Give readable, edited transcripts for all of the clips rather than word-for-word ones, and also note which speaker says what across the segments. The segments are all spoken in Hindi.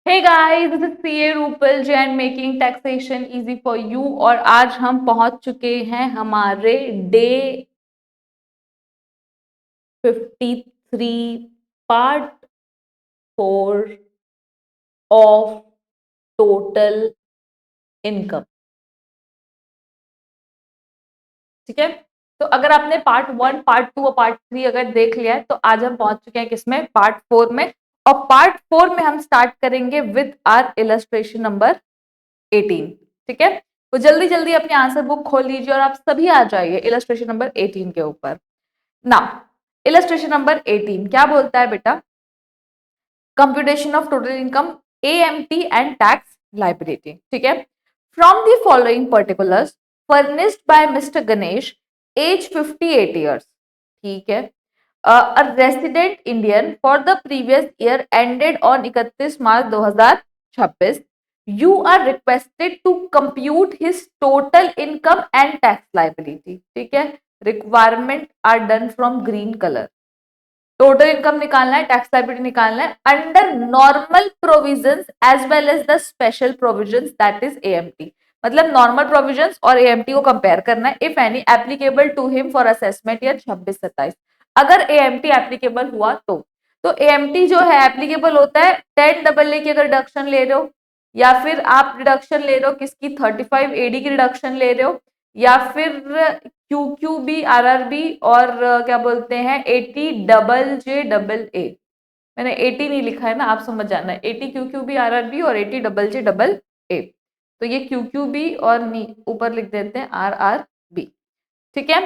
Speaker 1: Hey guys, this is CA Rupal Jain making taxation easy for you. और आज हम पहुंच चुके हैं हमारे day 53 part 4 of total income. ठीक है, तो अगर आपने पार्ट 1, पार्ट 2 और पार्ट 3 अगर देख लिया है तो आज हम पहुंच चुके हैं किसमें, पार्ट 4 में। और पार्ट 4 में हम स्टार्ट करेंगे विद आर इलस्ट्रेशन नंबर 18। ठीक है, तो जल्दी जल्दी अपनी आंसर बुक खोल लीजिए और आप सभी आ जाइए इलस्ट्रेशन नंबर 18 के ऊपर। नाउ इलस्ट्रेशन नंबर 18 क्या बोलता है बेटा? Computation of total income, AMT and tax liability. ठीक है, from the following particulars furnished by mister Ganesh, age 58 years. ठीक है, a resident Indian for the previous year ended on 31 March 2026, you are requested to compute his total income and tax liability। ठीक है, requirement are done from green color। Total income निकालना है, टैक्स लायबिलिटी निकालना है under normal provisions as well as the special provisions, that is AMT. मतलब नॉर्मल प्रोविजंस और एएमटी को कंपेयर करना है, if any applicable to him for assessment year 26-27। अगर एएमटी एप्लीकेबल हुआ तो एएमटी जो है एप्लीकेबल होता है 10AA की अगर डिडक्शन ले रहे हो, या फिर आप डिडक्शन ले रहे हो किसकी 35AD की डिडक्शन ले रहे हो, या फिर QQB RRB और क्या बोलते हैं 80JJAA। मैंने 80 नहीं लिखा है ना, आप समझ जाना है, 80 QQB RRB और 80JJAA। तो ये QQB और ऊपर लिख देते हैं RRB। ठीक है,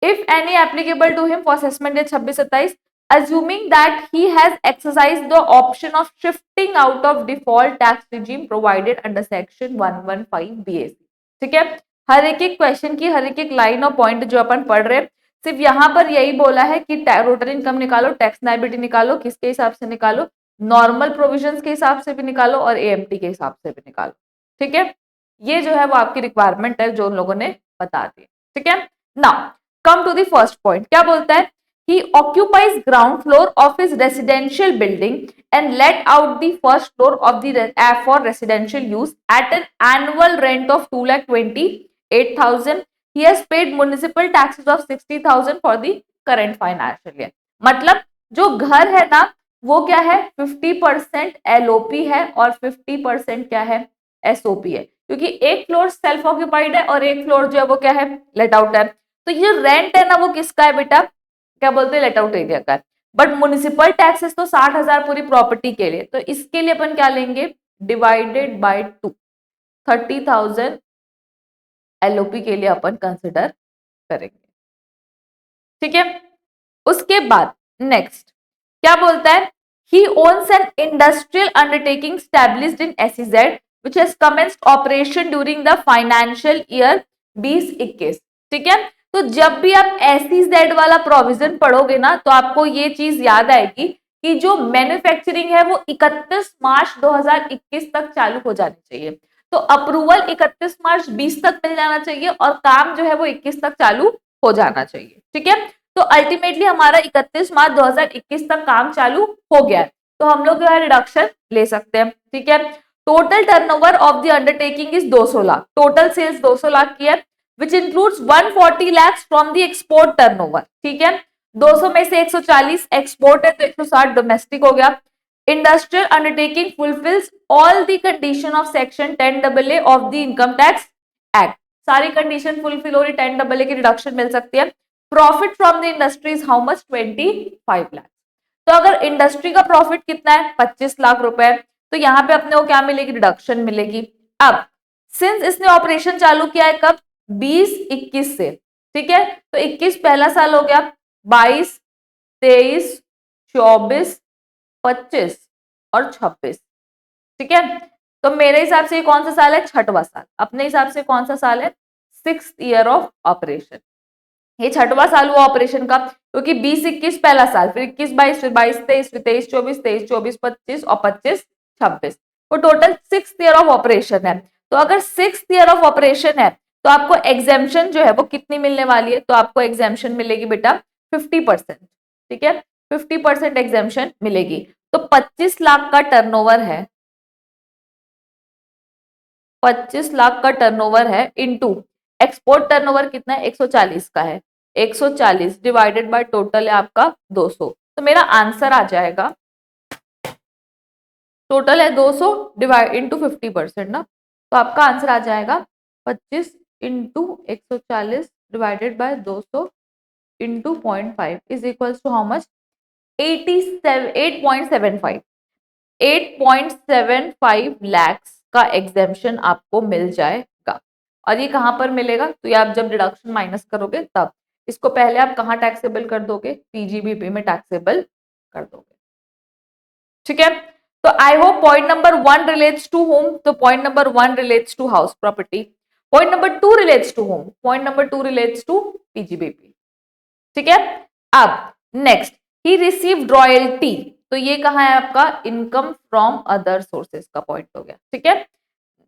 Speaker 1: if any applicable to him for assessment day 26-27, assuming that he has exercised the option of shifting out of default tax regime provided under section 115 BAC। ठीक है, हर एक क्वेश्चन की हर एक लाइन और पॉइंट जो अपन पढ़ रहे हैं, सिर्फ यहां पर यही बोला है कि टोटल इनकम निकालो, टैक्स लायबिलिटी निकालो, किसके हिसाब से निकालो, नॉर्मल प्रोविजंस के हिसाब से भी निकालो और एएमटी के हिसाब से भी निकालो। ठीक है, ये जो है वो आपकी रिक्वायरमेंट है जो उन लोगों ने बता दी। ठीक है, now come to the first point. क्या बोलता है? he occupies ground floor of his residential building and let out the first floor of the for residential use at an annual rent of 2,28,000। he has paid municipal taxes of 60,000 for the current financial year। मतलब जो घर है ना वो क्या है, 50% एलओपी है और 50% क्या है, एसओपी है, क्योंकि एक फ्लोर सेल्फ ऑक्यूपाइड है और एक फ्लोर जो है वो क्या है, लेट आउट है। तो ये रेंट है ना वो किसका है बेटा, क्या बोलते हैं, लेट आउट एरिया का। बट म्युनिसिपल टैक्सेस तो 60,000 पूरी प्रॉपर्टी के लिए, तो इसके लिए अपन क्या लेंगे, डिवाइडेड बाय 2, 30,000 एलओपी के लिए अपन कंसिडर करेंगे। ठीक है, उसके बाद नेक्स्ट क्या बोलता है, he owns an industrial undertaking established in SEZ which has commenced operation during the financial year 2021। ठीक है, तो जब भी आप SEZ वाला प्रोविजन पढ़ोगे ना तो आपको ये चीज याद आएगी कि जो मैन्युफैक्चरिंग है वो 31 मार्च 2021 तक चालू हो जानी चाहिए। तो अप्रूवल 31 मार्च 20 तक मिल जाना चाहिए और काम जो है वो 21 तक चालू हो जाना चाहिए। ठीक है, तो अल्टीमेटली हमारा 31 मार्च 2021 तक काम चालू हो गया है, तो हम लोग यहाँ रिडक्शन ले सकते हैं। ठीक है, total turnover of the undertaking is 200 lakh, total sales 200 lakh की है, which includes 140 lakh from the export turnover. ठीक है, 200 में से 140 एक्सपोर्ट है तो 160 डोमेस्टिक हो गया। Industrial undertaking fulfils all the condition of section 10AA of the income tax act. सारी कंडीशन फुलफिल हो रही, 10AA की रिडक्शन मिल सकती है। Profit from the industry is how much, 25 lakh. तो अगर इंडस्ट्री का प्रॉफिट कितना है, 25 लाख रुपए, तो यहाँ पे अपने को क्या मिलेगी, रिडक्शन मिलेगी। अब सिंस इसने ऑपरेशन चालू किया है कब, 2021 से। ठीक है, तो 21 पहला साल हो गया, 22, 23, 24, 25 और 26। ठीक है, तो मेरे हिसाब से कौन सा साल है, छठवां साल। अपने हिसाब से कौन सा साल है, 6th ईयर ऑफ ऑपरेशन। ये छठवां साल हुआ ऑपरेशन का, क्योंकि 20-21 पहला साल, फिर 21-22, फिर 22-23, फिर 23-24, 23-24, 25 और 25-26, वो total 6th year of operation है। तो अगर 6th ईयर ऑफ ऑपरेशन है तो आपको एग्जेम्पशन जो है वो कितनी मिलने वाली है, तो आपको एग्जेम्पशन मिलेगी बेटा 50%। ठीक है, 50% एग्जेम्पशन मिलेगी। तो 25 लाख का टर्नओवर है, 25 लाख का टर्नओवर है इनटू एक्सपोर्ट टर्नओवर कितना है 140 का है, 140 डिवाइडेड बाय टोटल है आपका 200, तो मेरा आंसर आ जाएगा, टोटल है 200 डिवाइड इंटू 50% ना, तो आपका आंसर आ जाएगा 25 into 140 divided by 200 into 0.5 is equal to how much, 8.75 8.75 lakhs का एग्जेम्पशन आपको मिल जाएगा। और ये कहां पर मिलेगा, तो ये आप जब डिडक्शन माइनस करोगे तब, इसको पहले आप कहां टैक्सेबल कर दोगे, पीजीबीपी में टैक्सेबल कर दोगे। ठीक है, तो I hope point number 1 relates to home, तो point number 1 relates to house property, point number 2 relates to home, point number 2 relates to PGBP. ठीक है, अब नेक्स्ट, ही रिसीव्ड रॉयल्टी, तो ये कहां है आपका, इनकम फ्रॉम अदर सोर्सेस का पॉइंट हो गया। ठीक है,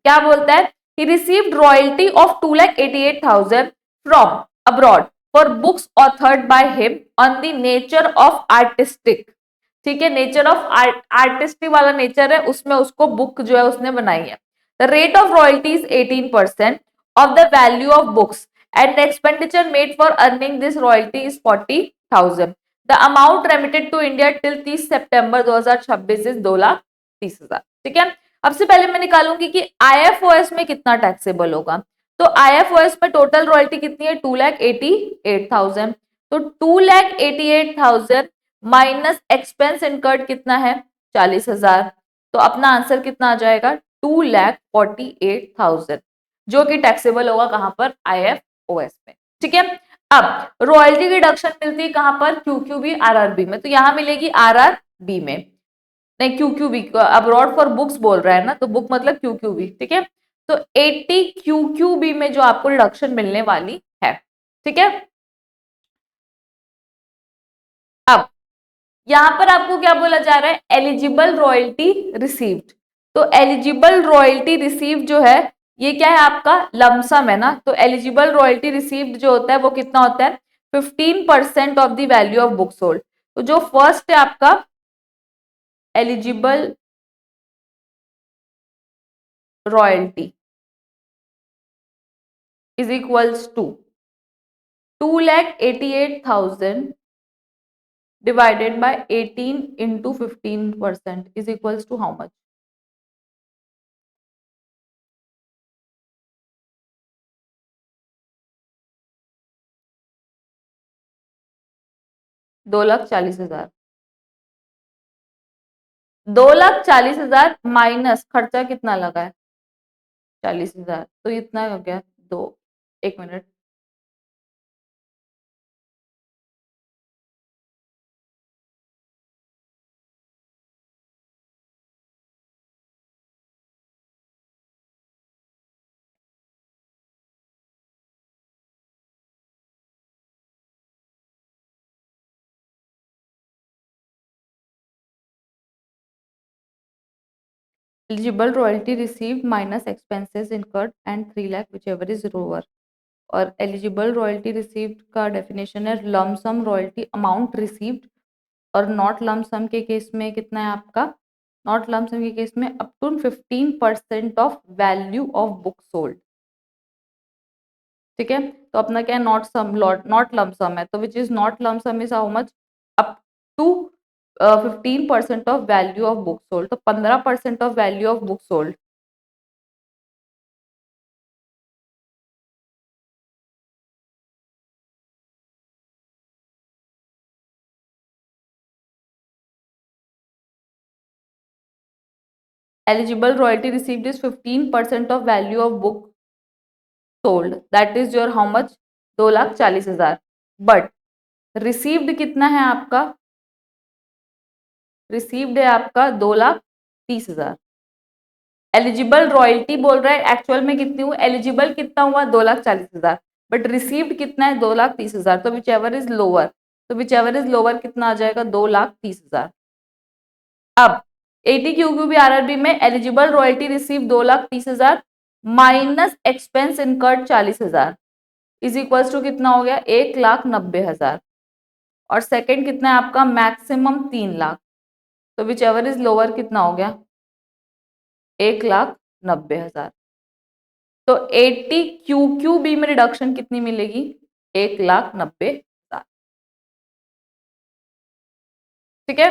Speaker 1: क्या बोलता है, he received royalty of 2,88,000 from abroad for books authored by him on the nature of artistic। ठीक है, नेचर ऑफ आर्टिस्टिक वाला नेचर है उसमें, उसको बुक जो है उसने बनाई है। The rate of royalty is 18% of the value of books and the expenditure made for earning this royalty is 40,000। The amount remitted to India till 30 सितंबर 2026 इज 2,30,000। ठीक है, अब से पहले मैं निकालूंगी कि आईएफओएस में कितना टैक्सेबल होगा, तो आईएफओएस में टोटल रॉयल्टी कितनी है 2,88,000, तो 2,88,000 माइनस एक्सपेंस इनकर्ड कितना है 40,000, तो अपना आंसर कितना आ जाएगा 2,48,000, जो कि टैक्सेबल होगा कहां पर, आईएफओएस में। ठीक है, अब रॉयल्टी की डिडक्शन मिलती है कहां पर, क्यूक्यूबी आरआरबी में, तो यहां मिलेगी आरआरबी में, नहीं क्यूक्यूबी, अब्रॉड फॉर बुक्स बोल रहा है ना, तो बुक मतलब क्यूक्यूबी। ठीक है, तो 80 क्यूक्यूबी में जो आपको रिडक्शन मिलने वाली है। ठीक है, अब यहां पर आपको क्या बोला जा रहा है, एलिजिबल रॉयल्टी रिसीव्ड, तो एलिजिबल रॉयल्टी रिसीव्ड जो है ये क्या है आपका, लमसम है ना, तो एलिजिबल रॉयल्टी रिसीव्ड जो होता है वो कितना होता है 15% of the value of book sold. तो जो फर्स्ट है आपका eligible royalty is equals to 2,88,000 divided by 18 into 15% is equals to how much? 2,40,000। 2,40,000 minus खर्चा कितना लगा है 40,000, तो इतना हो गया दो, एक minute, eligible royalty received minus expenses incurred and 3 lakh whichever is lower। और एलिजिबल रॉयल्टी रिसीव्ड का डेफिनेशन है लम सम रॉयल्टी अमाउंट रिसीव्ड, और नॉट लम सम के केस में कितना है आपका, नॉट लम सम के केस में up to 15% of value of book sold. ठीक है, तो अपना क्या है, not sum not lump sum है, तो which is not lump sum is how much, up to 15% of value of book sold, तो 15% of value of book sold. Eligible royalty received is 15% of value of book sold, that is your how much 2,40,000, but received कितना है आपका, रिसीव्ड है आपका 2,30,000। एलिजिबल रॉयल्टी बोल रहा है एक्चुअल में कितनी हुई, एलिजिबल कितना हुआ 2,40,000, बट रिसीव्ड कितना है 2,30,000, तो विच एवर इज लोअर, तो विच एवर इज लोअर कितना आ जाएगा 2,30,000। अब 80 क्यूक्यूबी आरआरबी में eligible royalty receive 2,30,000 minus expense incurred 40,000 is equals to कितना हो गया 1,90,000, और सेकंड कितना है आपका मैक्सिमम 3 लाख, तो विच एवर इज लोअर कितना हो गया 1,90,000। तो 80 QQB में रिडक्शन कितनी मिलेगी? 1,90,000। ठीक है,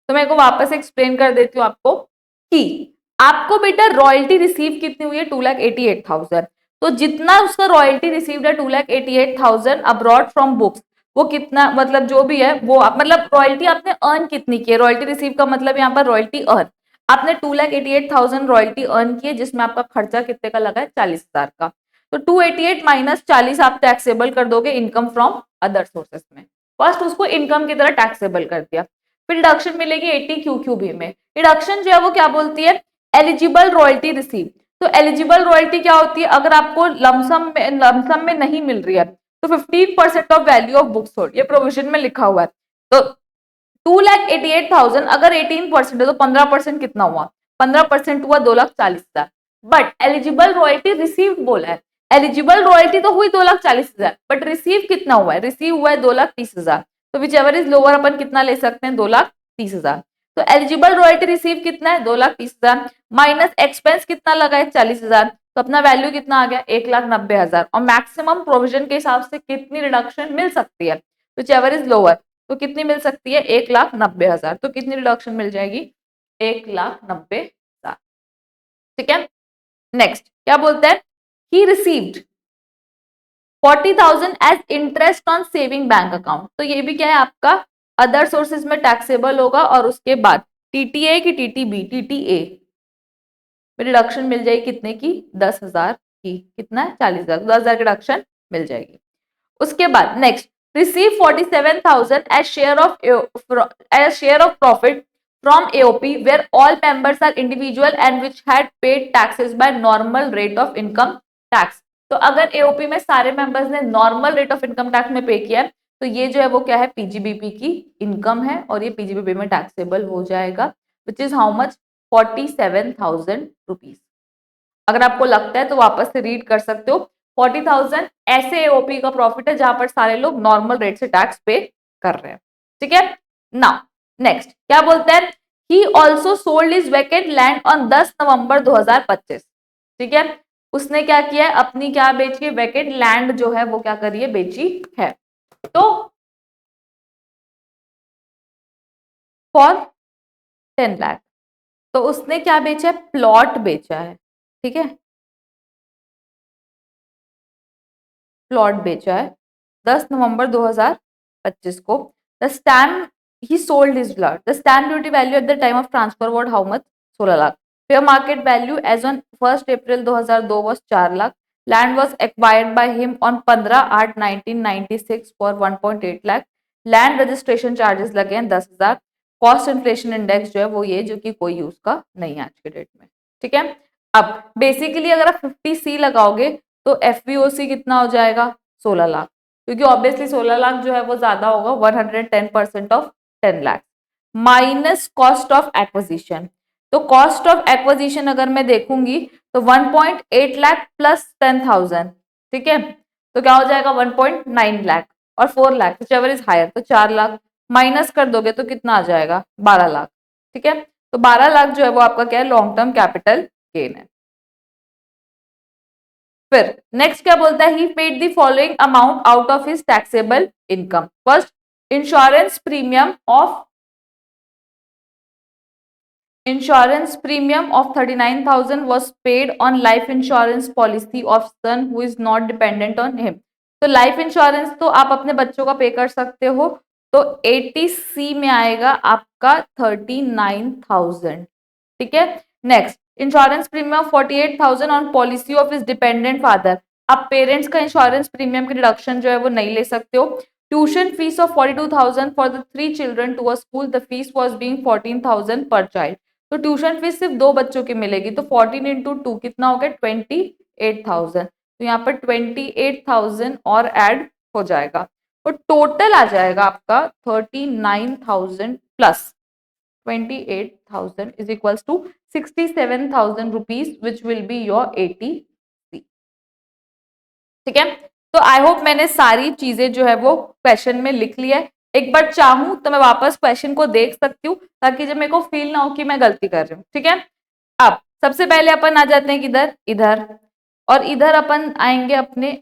Speaker 1: तो मैं को वापस एक्सप्लेन कर देती हूँ आपको कि आपको बेटा रॉयल्टी रिसीव कितनी हुई है? 2,88,000। तो जितना उसका रॉयल्टी रिसीव्ड है 2,88,000 अब्रॉड फ्रॉम बुक्स, वो कितना मतलब जो भी है वो मतलब रॉयल्टी आपने अर्न कितनी की है? रॉयल्टी रिसीव का मतलब यहाँ पर रॉयल्टी अर्न, आपने 2,88,000 रॉयल्टी अर्न की है, जिसमें आपका खर्चा कितने का लगा है? 40,000 का। तो 288 माइनस 40 आप टैक्सेबल कर दोगे इनकम फ्रॉम अदर सोर्सेस में। फर्स्ट उसको इनकम की तरह टैक्सेबल कर दिया, फिर डिडक्शन मिलेगी 80 QQB में। डिडक्शन जो है वो क्या बोलती है? Eligible royalty receive. तो एलिजिबल रॉयल्टी क्या होती है? अगर आपको लमसम में नहीं मिल रही है तो 15% of value of books sold, ये प्रोविजन में लिखा हुआ है। तो 2,88,000 अगर 18% है तो 15% कितना हुआ? 15% हुआ 2,40,000। बट एलिजिबल रॉयल्टी रिसीव बोला है, एलिजिबल रॉयल्टी तो हुई 2,40,000, बट रिसीव कितना हुआ है? रिसीव हुआ है 2,30,000। तो विच एवर इज लोअर अपन कितना ले सकते हैं? 2,30,000। तो एलिजिबल रॉयल्टी रिसीव कितना है? 2,30,000 माइनस एक्सपेंस कितना लगा है? 40,000। तो अपना वैल्यू कितना आ गया? 1,90,000। और मैक्सिमम प्रोविजन के हिसाब से कितनी रिडक्शन मिल सकती है? विच एवर इज लोअर, तो कितनी मिल सकती है? 1,90,000। तो कितनी रिडक्शन मिल जाएगी? 1,90,000। ठीक है, नेक्स्ट क्या बोलते हैं? He received 40,000 as interest on saving bank account. तो ये भी क्या है आपका? अदर सोर्सेज में टैक्सेबल होगा। और उसके बाद टीटीए की टीटीबी, टीटीए में रिडक्शन मिल जाएगी कितने की? 10,000 की। कितना है? 40,000। 10,000 की रिडक्शन मिल जाएगी। उसके बाद next, receive 47,000 as share of profit from AOP where all members are individual and which had paid taxes by normal rate of income tax. तो अगर एओपी में सारे मेंबर्स ने normal rate of income tax में पे किया है तो ये जो है वो क्या है? पीजीबीपी की इनकम है और ये पीजीबीपी में टैक्सेबल हो जाएगा, which is how much? 47,000 rupees. अगर आपको लगता है तो वापस से रीड कर सकते हो। 40,000 ऐसे एओपी का प्रॉफिट है जहां पर सारे लोग नॉर्मल रेट से टैक्स पे कर रहे हैं। ठीक है, नाउ नेक्स्ट क्या बोलते हैं? He also sold is vacant land on 10 नवंबर 2025। ठीक है, उसने क्या किया है? अपनी क्या बेची है? वैकेंट लैंड जो है वो क्या करिए? बेची है। तो फॉर 10 लाख। तो उसने क्या बेचा है? प्लॉट बेचा है। ठीक है, प्लॉट बेचा है 10 नवंबर 2025 को। The stamp he sold his plot, the stamp duty value at the time of transfer was how much? 16 lakh. Fair market value as on 1 अप्रैल 2002 was 4 lakh. Land was acquired by him on 15/8/1996 for 1.8 lakh. Land registration charges लगे हैं 10,000। कॉस्ट इन्फ्लेशन इंडेक्स जो है वो ये, जो कि कोई यूज का नहीं है आज के डेट में। ठीक है, अब बेसिकली अगर आप 50C लगाओगे तो एफवीओसी कितना हो जाएगा? 16 लाख, क्योंकि ऑब्वियसली 16 लाख जो है वो ज्यादा होगा, 110% of 10 lakh minus cost of acquisition. तो कॉस्ट ऑफ एक्विजिशन अगर मैं देखूंगी तो 1.8 लाख प्लस 10,000। ठीक है, तो क्या हो जाएगा? 1.9 लाख और 4 लाख व्हिचएवर इज हायर, तो 4 लाख माइनस कर दोगे तो कितना आ जाएगा? 12 लाख। ठीक है, तो 12 लाख जो है वो आपका क्या है? लॉन्ग टर्म कैपिटल गेन है। फिर नेक्स्ट क्या बोलता है? He paid the following amount out of his taxable income. First, insurance premium of Insurance premium of 39,000 was paid on life insurance policy of son who is not dependent on him. तो लाइफ इंश्योरेंस तो आप अपने बच्चों का पे कर सकते हो, तो 80C में आएगा आपका 39,000। ठीक है, next, insurance premium 48,000 on policy of his dependent father. आप पेरेंट्स का इंश्योरेंस प्रीमियम की रिडक्शन जो है वो नहीं ले सकते हो। Tuition fees of 42,000 for the 3 children to a school, the fees was being 14,000 per child. तो ट्यूशन फीस सिर्फ 2 बच्चों की मिलेगी, तो 14 इंटू 2 कितना हो गया? 28,000। तो यहाँ पर 28,000 और ऐड हो जाएगा और टोटल आ जाएगा आपका 39,000 plus 28,000 is equals to 67,000 rupees which will be your 80C। ठीक है, तो आई होप मैंने सारी चीजें जो है वो क्वेश्चन में लिख लिया है। एक बार चाहूं तो मैं वापस क्वेश्चन को देख सकती हूँ ताकि जब मेरे को फील ना हो कि मैं गलती कर रही हूँ। ठीक है, अब सबसे पहले अपन आ जाते हैं किधर? इधर। और इधर अपन आएंगे अपने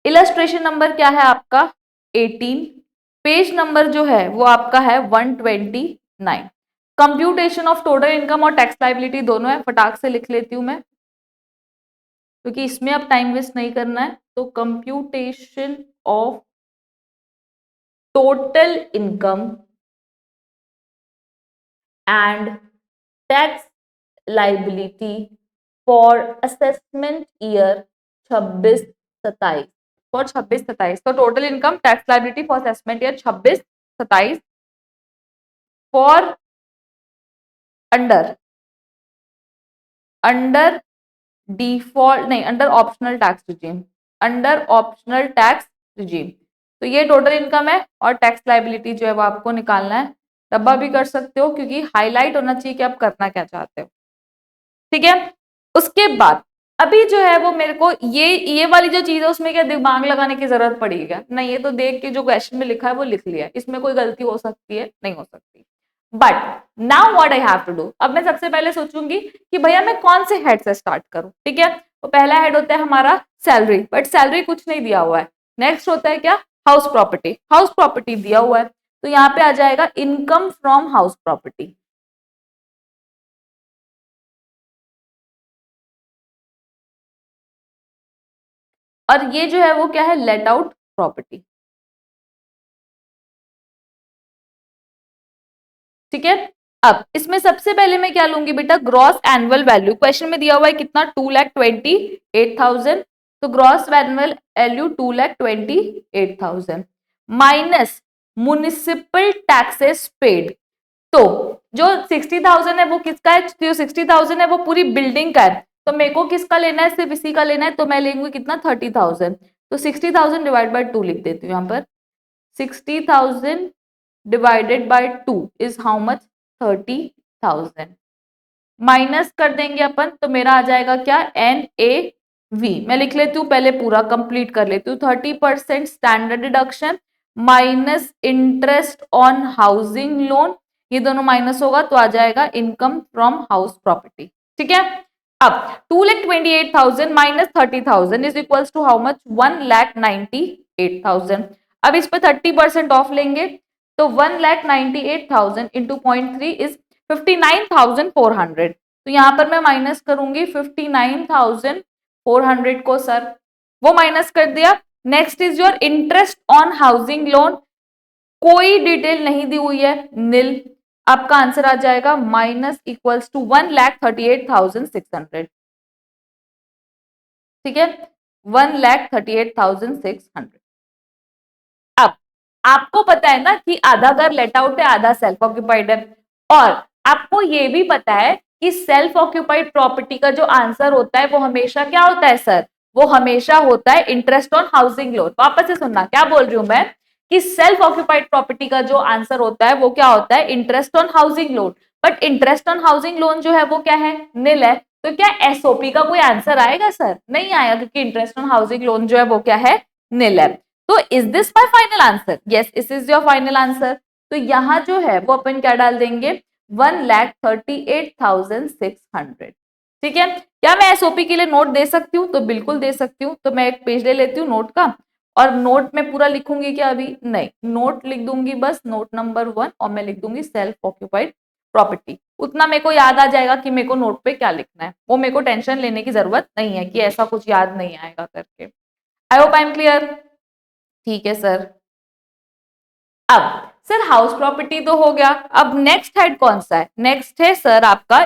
Speaker 1: इलस्ट्रेशन नंबर क्या है आपका 18, पेज नंबर जो है वो आपका है 129। कंप्यूटेशन ऑफ टोटल इनकम और टैक्स लाइबिलिटी दोनों है, फटाक से लिख लेती हूं मैं क्योंकि इसमें अब टाइम वेस्ट नहीं करना है। तो computation of total income and tax liability for assessment year 26-27, for 26-27। तो total income tax liability for assessment year 26-27 for under under default नहीं, under optional tax regime, under optional tax regime. तो ये टोटल इनकम है और टैक्स लाइबिलिटी जो है वो आपको निकालना है। डब्बा भी कर सकते हो क्योंकि हाईलाइट होना चाहिए कि आप करना क्या चाहते हो। ठीक है, उसके बाद अभी जो है वो मेरे को ये वाली जो चीज है उसमें क्या दिमाग लगाने की जरूरत पड़ेगी क्या? नहीं, ये तो देख के जो क्वेश्चन में लिखा है वो लिख लिया है, इसमें कोई गलती हो सकती है? नहीं हो सकती। But now what I have to do, अब मैं सबसे पहले सोचूंगी कि भैया मैं कौन से हेड से स्टार्ट करूं। ठीक है, तो पहला हेड होता है हमारा सैलरी, बट सैलरी कुछ नहीं दिया हुआ है। नेक्स्ट होता है क्या? हाउस प्रॉपर्टी, हाउस प्रॉपर्टी दिया हुआ है, तो यहाँ पे आ जाएगा इनकम फ्रॉम हाउस प्रॉपर्टी। और ये जो है वो क्या है? Let out property. ठीक है, अब इसमें सबसे पहले मैं क्या लूंगी बेटा? Gross annual value. क्वेश्चन में दिया हुआ है कितना? 2,28,000। तो gross annual value 2,28,000 minus municipal taxes paid. तो जो 60,000 है वो किसका है? जो 60,000 है वो पूरी बिल्डिंग का है, तो मेरे को किसका लेना है? सिर्फ इसी का लेना है, तो मैं लेंगी कितना? 30,000। तो 60,000 डिवाइड बाय 2 लिख देती हूँ यहाँ पर। 60,000 divided by 2 is how much? 30,000। Minus कर देंगे अपन तो मेरा आ जाएगा क्या? NAV। मैं लिख लेती हूँ, पहले पूरा कंप्लीट कर लेती हूँ। 30% standard deduction minus interest on housing loan, ये दोनों माइनस होगा तो आ जाएगा इनकम फ्रॉम हाउस प्रॉपर्टी। ठीक है, अब 2,28,000 minus 30,000 is equals to how much? 1,98,000। अब इस पे 30% ऑफ लेंगे तो 1,98,000 इंटू 0.3 इज 59,400। तो यहां पर मैं माइनस करूंगी 59,400 को, सर वो माइनस कर दिया। Next is your interest on housing loan, कोई डिटेल नहीं दी हुई है, नील। आपका आंसर आ जाएगा माइनस इक्वल्स टू 1,38,600। ठीक है, 1,38,600। अब आपको पता है ना कि आधा घर लेट आउट है, आधा सेल्फ ऑक्यूपाइड है, और आपको ये भी पता है कि सेल्फ ऑक्यूपाइड प्रॉपर्टी का जो आंसर होता है वो हमेशा क्या होता है सर? वो हमेशा होता है इंटरेस्ट ऑन हाउसिंग लोन। वापस से सुनना, क्या बोल रही हूं मैं? कि सेल्फ ऑक्यूपाइड प्रॉपर्टी का जो आंसर होता है वो क्या होता है? Interest on housing loan. But interest on housing loan जो है वो क्या है? नील है। तो क्या एसओपी का कोई आंसर आएगा सर? नहीं आएगा, क्योंकि इंटरेस्ट ऑन हाउसिंग लोन जो है वो क्या है? नील है। तो is this my final answer? Yes, this is your final answer. तो यहां जो है वो अपन क्या डाल देंगे? 1,38,600। ठीक है, क्या मैं एसओपी के लिए नोट दे सकती हूँ? तो बिल्कुल दे सकती हूँ। तो मैं एक पेज ले लेती हूँ नोट का, और नोट में पूरा लिखूंगी क्या? अभी नहीं, नोट लिख दूंगी बस, नोट नंबर 1, और मैं लिख दूंगी सेल्फ ऑक्यूपाइड प्रॉपर्टी। उतना मेरे को याद आ जाएगा कि मेरे को नोट पे क्या लिखना है, वो मेरे को टेंशन लेने की जरूरत नहीं है कि ऐसा कुछ याद नहीं आएगा करके। आई होप आई एम क्लियर। ठीक है सर। अब सर हाउस प्रॉपर्टी तो हो गया, अब नेक्स्ट हेड कौन सा है? नेक्स्ट है सर आपका,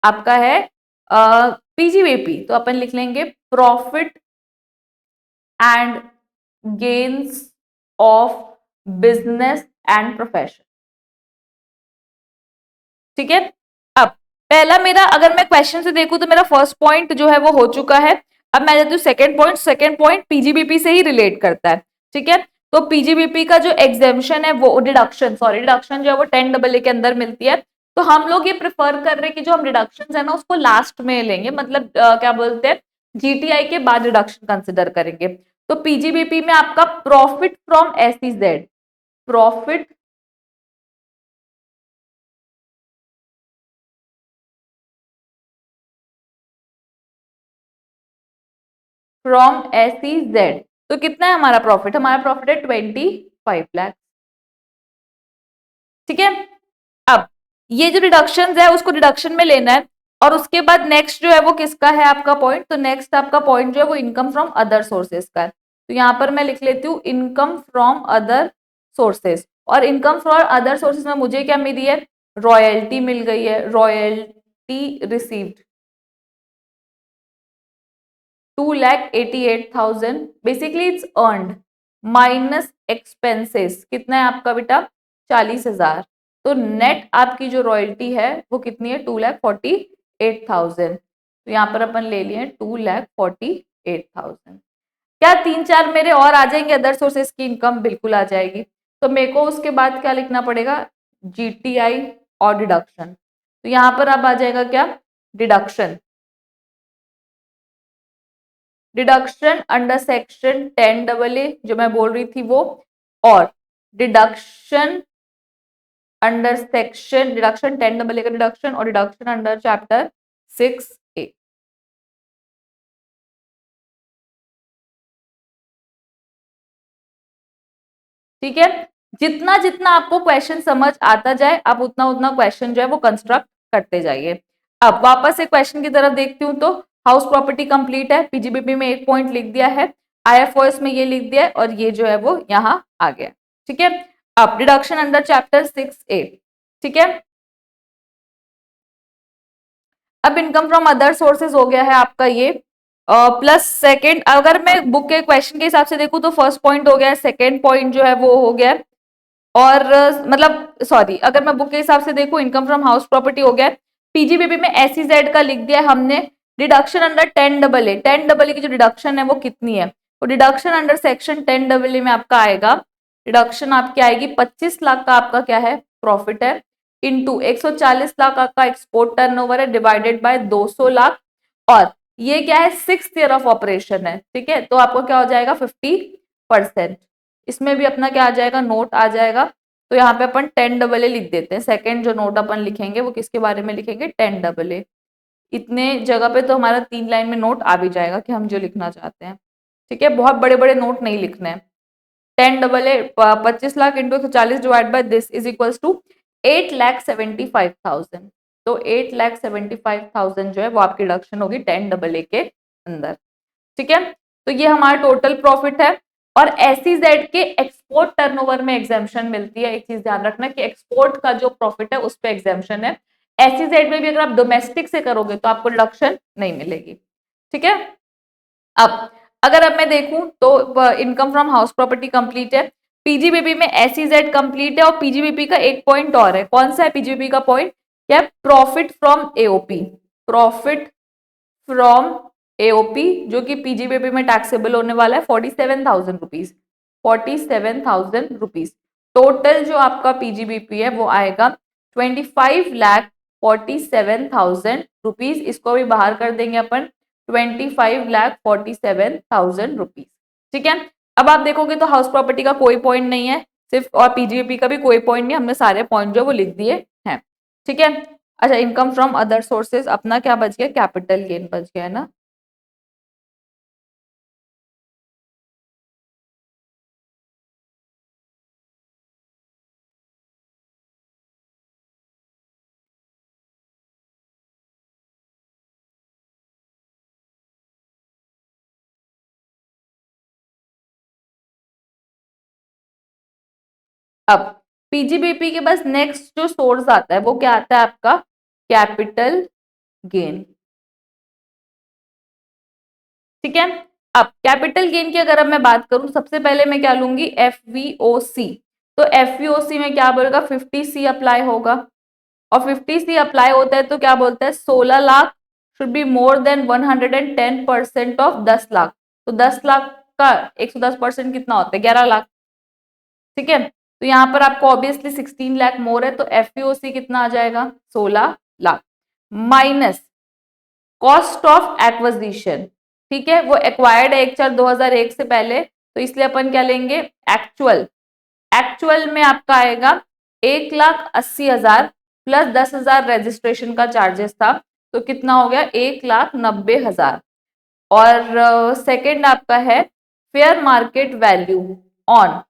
Speaker 1: आपका है पीजीबीपी। तो अपन लिख लेंगे profit and gains of business and profession. ठीक है, अब पहला मेरा, अगर मैं क्वेश्चन से देखूं तो मेरा फर्स्ट पॉइंट जो है वो हो चुका है। अब मैं जाती हूँ second point. Second point PGBP से ही रिलेट करता है। ठीक है, तो पीजीबीपी का जो एग्जेम्पशन है वो डिडक्शन, सॉरी डिडक्शन जो है वो 10AA के अंदर मिलती है। तो हम लोग ये प्रेफर कर रहे हैं कि जो हम डिडक्शन है ना उसको लास्ट में लेंगे, मतलब क्या बोलते हैं, जीटीआई के बाद डिडक्शन कंसिडर करेंगे। तो पीजीबीपी में आपका profit from SEZ, profit from SEZ। तो कितना है हमारा प्रॉफिट? हमारा प्रॉफिट है 25 लाख। ठीक है, अब ये जो डिडक्शन है उसको डिडक्शन में लेना है, और उसके बाद नेक्स्ट जो है वो किसका है आपका पॉइंट? तो नेक्स्ट आपका पॉइंट जो है वो इनकम फ्रॉम अदर सोर्सेज का है। तो यहां पर मैं लिख लेती हूँ इनकम फ्रॉम अदर सोर्सेज, और इनकम फ्रॉम अदर सोर्सेज में मुझे क्या मिली है? रॉयल्टी मिल गई है, royalty received 2,88,000। Basically it's earned minus expenses. कितना है आपका बेटा? 40,000। तो नेट आपकी जो रॉयल्टी है वो कितनी है? 2,48,000। तो यहाँ पर अपन ले लिए 2,48,000। क्या 3-4 मेरे और आ जाएंगे अदर सोर्सेस की इनकम? बिल्कुल आ जाएगी। तो मेरे को उसके बाद क्या लिखना पड़ेगा? GTI और डिडक्शन। तो यहाँ पर अब आ जाएगा क्या? Deduction. Deduction under section 10AA जो मैं बोल रही थी वो, और deduction under section deduction 10AA का डिडक्शन, और डिडक्शन अंडर चैप्टर 6A। ठीक है, जितना जितना आपको क्वेश्चन समझ आता जाए आप उतना उतना क्वेश्चन जो है वो कंस्ट्रक्ट करते जाइए। अब वापस से क्वेश्चन की तरफ देखती हूँ, तो हाउस प्रॉपर्टी कंप्लीट है, पीजीबीपी में एक पॉइंट लिख दिया है, IFOS में ये लिख दिया है, और ये जो है वो यहाँ आ गया। ठीक है, अब डिडक्शन अंडर चैप्टर 6A। ठीक है, अब इनकम फ्रॉम अदर सोर्सेज हो गया है आपका ये, प्लस सेकंड, अगर मैं बुक के क्वेश्चन के हिसाब से देखूं तो फर्स्ट पॉइंट हो गया है, सेकंड पॉइंट जो है वो हो गया है, और मतलब सॉरी, अगर मैं बुक के हिसाब से देखूं इनकम फ्रॉम हाउस प्रॉपर्टी हो गया है, पीजीबीपी में SEZ का लिख दिया है हमने। डिडक्शन अंडर 10AA, 10AA की जो डिडक्शन है वो कितनी है? तो डिडक्शन अंडर सेक्शन 10AA में आपका आएगा, डिडक्शन आपकी आएगी 25 लाख का आपका क्या है? प्रॉफिट है, इंटू 140 लाख आपका एक्सपोर्ट टर्नओवर है, डिवाइडेड बाय 200 लाख, और ये क्या है? 6th ईयर ऑफ ऑपरेशन है। ठीक है, तो आपको क्या हो जाएगा? 50%। इसमें भी अपना क्या आ जाएगा? नोट आ जाएगा। तो यहाँ पे अपन 10AA लिख देते हैं। सेकंड जो नोट अपन लिखेंगे वो किसके बारे में लिखेंगे? 10AA। इतने जगह पे तो हमारा 3 लाइन में नोट आ भी जाएगा कि हम जो लिखना चाहते हैं। ठीक है, बहुत बड़े बड़े नोट नहीं लिखने हैं। 10AA 25 lakh into 140 divide by this is equals to 8,75,000। तो 8,75,000 जो है वो आपकी डिडक्शन होगी 10AA के अंदर। ठीक है, तो ये हमारा टोटल प्रॉफिट है। और SEZ के एक्सपोर्ट टर्नओवर में एग्जाम्पशन मिलती है। एक चीज ध्यान रखना कि एक्सपोर्ट का जो प्रॉफिट है उस पर एग्जाम्पशन है। SEZ में भी अगर आप डोमेस्टिक से करोगे तो आपको डिडक्शन नहीं मिलेगी। ठीक है, अब अगर अब मैं देखूं तो income from house property complete है, पीजीबीपी में SEZ कंप्लीट है, और पीजीबीपी का एक पॉइंट और है। कौन सा है पीजीबीपी का पॉइंट? क्या? Profit from AOP, profit from AOP जो कि पीजीबीपी में टैक्सेबल होने वाला है 47,000 रुपीज, 47,000 रुपीज। टोटल जो आपका पीजीबीपी है वो आएगा 25,47,000 रुपीज। इसको भी बाहर कर देंगे अपन, 25,47,000 रुपीज। ठीक है, अब आप देखोगे तो हाउस प्रॉपर्टी का कोई पॉइंट नहीं है सिर्फ, और पीजीबीपी का भी कोई पॉइंट नहीं, हमने सारे पॉइंट जो वो लिख दिए हैं। ठीक है, अच्छा, इनकम फ्रॉम अदर सोर्सेज अपना क्या बच गया? कैपिटल गेन बच गया है ना। अब पीजीबीपी के बस नेक्स्ट जो सोर्स आता है वो क्या आता है आपका? Capital gain. ठीक है, अब कैपिटल गेन की अगर अब मैं बात करूं, सबसे पहले मैं क्या लूंगी? FVOC। तो FVOC में क्या बोलेगा? 50C अप्लाई होगा, और 50C अप्लाई होता है तो क्या बोलता है? 16 lakh should be more than 110% of 10 lakh. तो 10 लाख का 110% कितना होता है? 11 लाख। ठीक है, तो यहाँ पर आपको ऑब्वियसली 16 लाख मोर है, तो FVOC कितना आ जाएगा? 16 lakh minus cost of acquisition. ठीक है, वो एक्वायर्ड है 1/4/2001 से पहले, तो इसलिए अपन क्या लेंगे? एक्चुअल। एक्चुअल में आपका आएगा 1,80,000 प्लस 10,000 रजिस्ट्रेशन का चार्जेस था, तो कितना हो गया? 1,90,000। और सेकंड आपका है fair market value on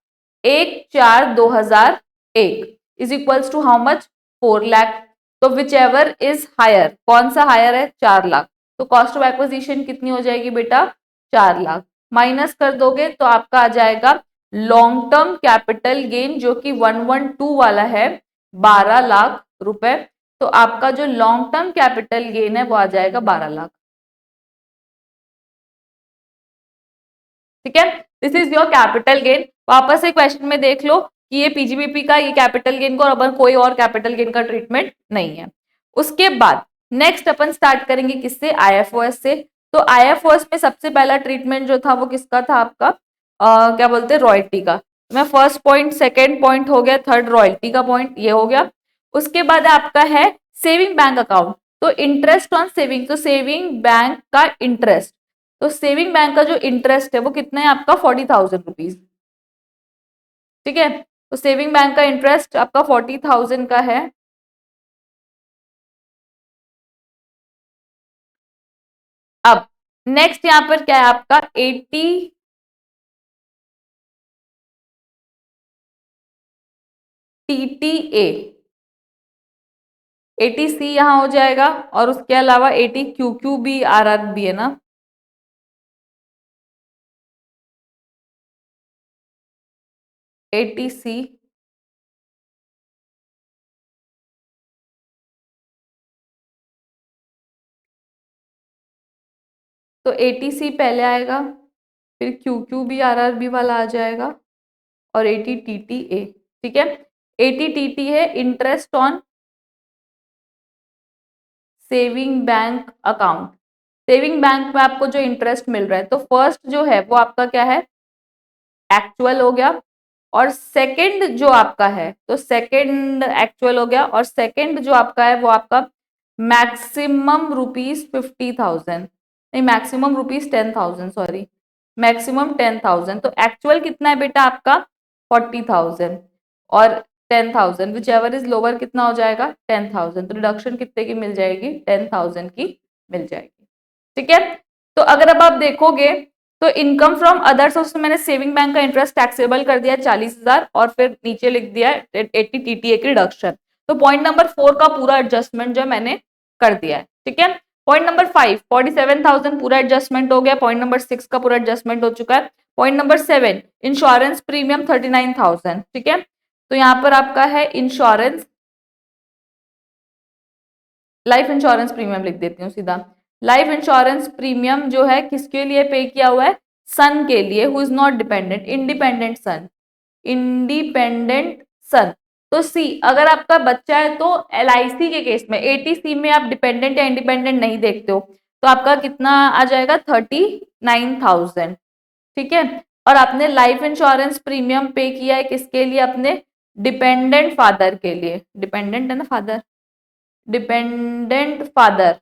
Speaker 1: 1/4/2001 is equals to how much 4 lakh. तो विच एवर इज हायर, कौन सा हायर है 4 लाख, तो कॉस्ट ऑफ एक्विजिशन कितनी हो जाएगी बेटा 4 लाख। माइनस कर दोगे तो आपका आ जाएगा लॉन्ग टर्म कैपिटल गेन जो कि 112 वाला है 12 लाख रुपए। तो आपका जो लॉन्ग टर्म कैपिटल गेन है वो आ जाएगा 12 लाख। ठीक है, this is your capital gain. वापस से क्वेश्चन में देख लो कि ये पीजीबीपी का ये कैपिटल गेन का और अपन कोई और कैपिटल गेन का ट्रीटमेंट नहीं है। उसके बाद नेक्स्ट अपन स्टार्ट करेंगे किससे, आईएफओएस से। तो आईएफओएस में सबसे पहला ट्रीटमेंट जो था वो किसका था आपका क्या बोलते हैं रॉयल्टी का। मैं फर्स्ट पॉइंट, सेकेंड पॉइंट हो गया, थर्ड रॉयल्टी का पॉइंट ये हो गया। उसके बाद आपका है सेविंग बैंक अकाउंट, तो इंटरेस्ट ऑन सेविंग, तो सेविंग बैंक का इंटरेस्ट, तो सेविंग बैंक का जो इंटरेस्ट है वो कितना है आपका 40,000 रुपीज। ठीक है, तो सेविंग बैंक का इंटरेस्ट आपका 40,000 का है। अब नेक्स्ट यहां पर क्या है आपका 80 TTA, 80C यहां हो जाएगा और उसके अलावा 80 QQ भी RR भी है ना, 80C, तो 80C पहले आएगा, फिर QQ भी RRB वाला आ जाएगा और 80 TTA। ठीक है, 80 TT है interest on saving bank account. Saving bank में आपको जो इंटरेस्ट मिल रहा है, तो फर्स्ट जो है वो आपका क्या है एक्चुअल हो गया, और सेकंड जो आपका है तो सेकंड एक्चुअल हो गया, और सेकंड जो आपका है वो आपका मैक्सिमम रुपीज 50,000, नहीं मैक्सिमम रुपीज 10,000, सॉरी मैक्सिमम 10,000। तो एक्चुअल कितना है बेटा आपका 40,000 और 10,000 विच एवर इज लोअर कितना हो जाएगा 10,000, तो रिडक्शन कितने की मिल जाएगी 10,000 की मिल जाएगी। ठीक है, तो अगर अब आप देखोगे तो इनकम फ्रॉम अदर सोर्स में मैंने सेविंग बैंक का इंटरेस्ट टैक्सेबल कर दिया 40,000 और फिर नीचे लिख दिया 80 TTA की रिडक्शन। तो पॉइंट नंबर 4 का पूरा एडजस्टमेंट जो मैंने कर दिया है। ठीक है, पॉइंट नंबर 5 47,000 पूरा एडजस्टमेंट हो गया, पॉइंट नंबर 6 का पूरा एडजस्टमेंट हो चुका है। Point number 7 insurance premium 39,000। ठीक है, तो यहां पर आपका है इंश्योरेंस, लाइफ इंश्योरेंस प्रीमियम लिख देती हूँ सीधा। लाइफ इंश्योरेंस प्रीमियम जो है किसके लिए पे किया हुआ है, सन के लिए, who is not dependent, independent son, independent son. तो सी अगर आपका बच्चा है तो LIC के केस में 80C में आप डिपेंडेंट या इंडिपेंडेंट नहीं देखते हो, तो आपका कितना आ जाएगा 39,000। ठीक है, और आपने लाइफ इंश्योरेंस प्रीमियम पे किया है किसके लिए, अपने डिपेंडेंट फादर के लिए, डिपेंडेंट है ना फादर, डिपेंडेंट फादर।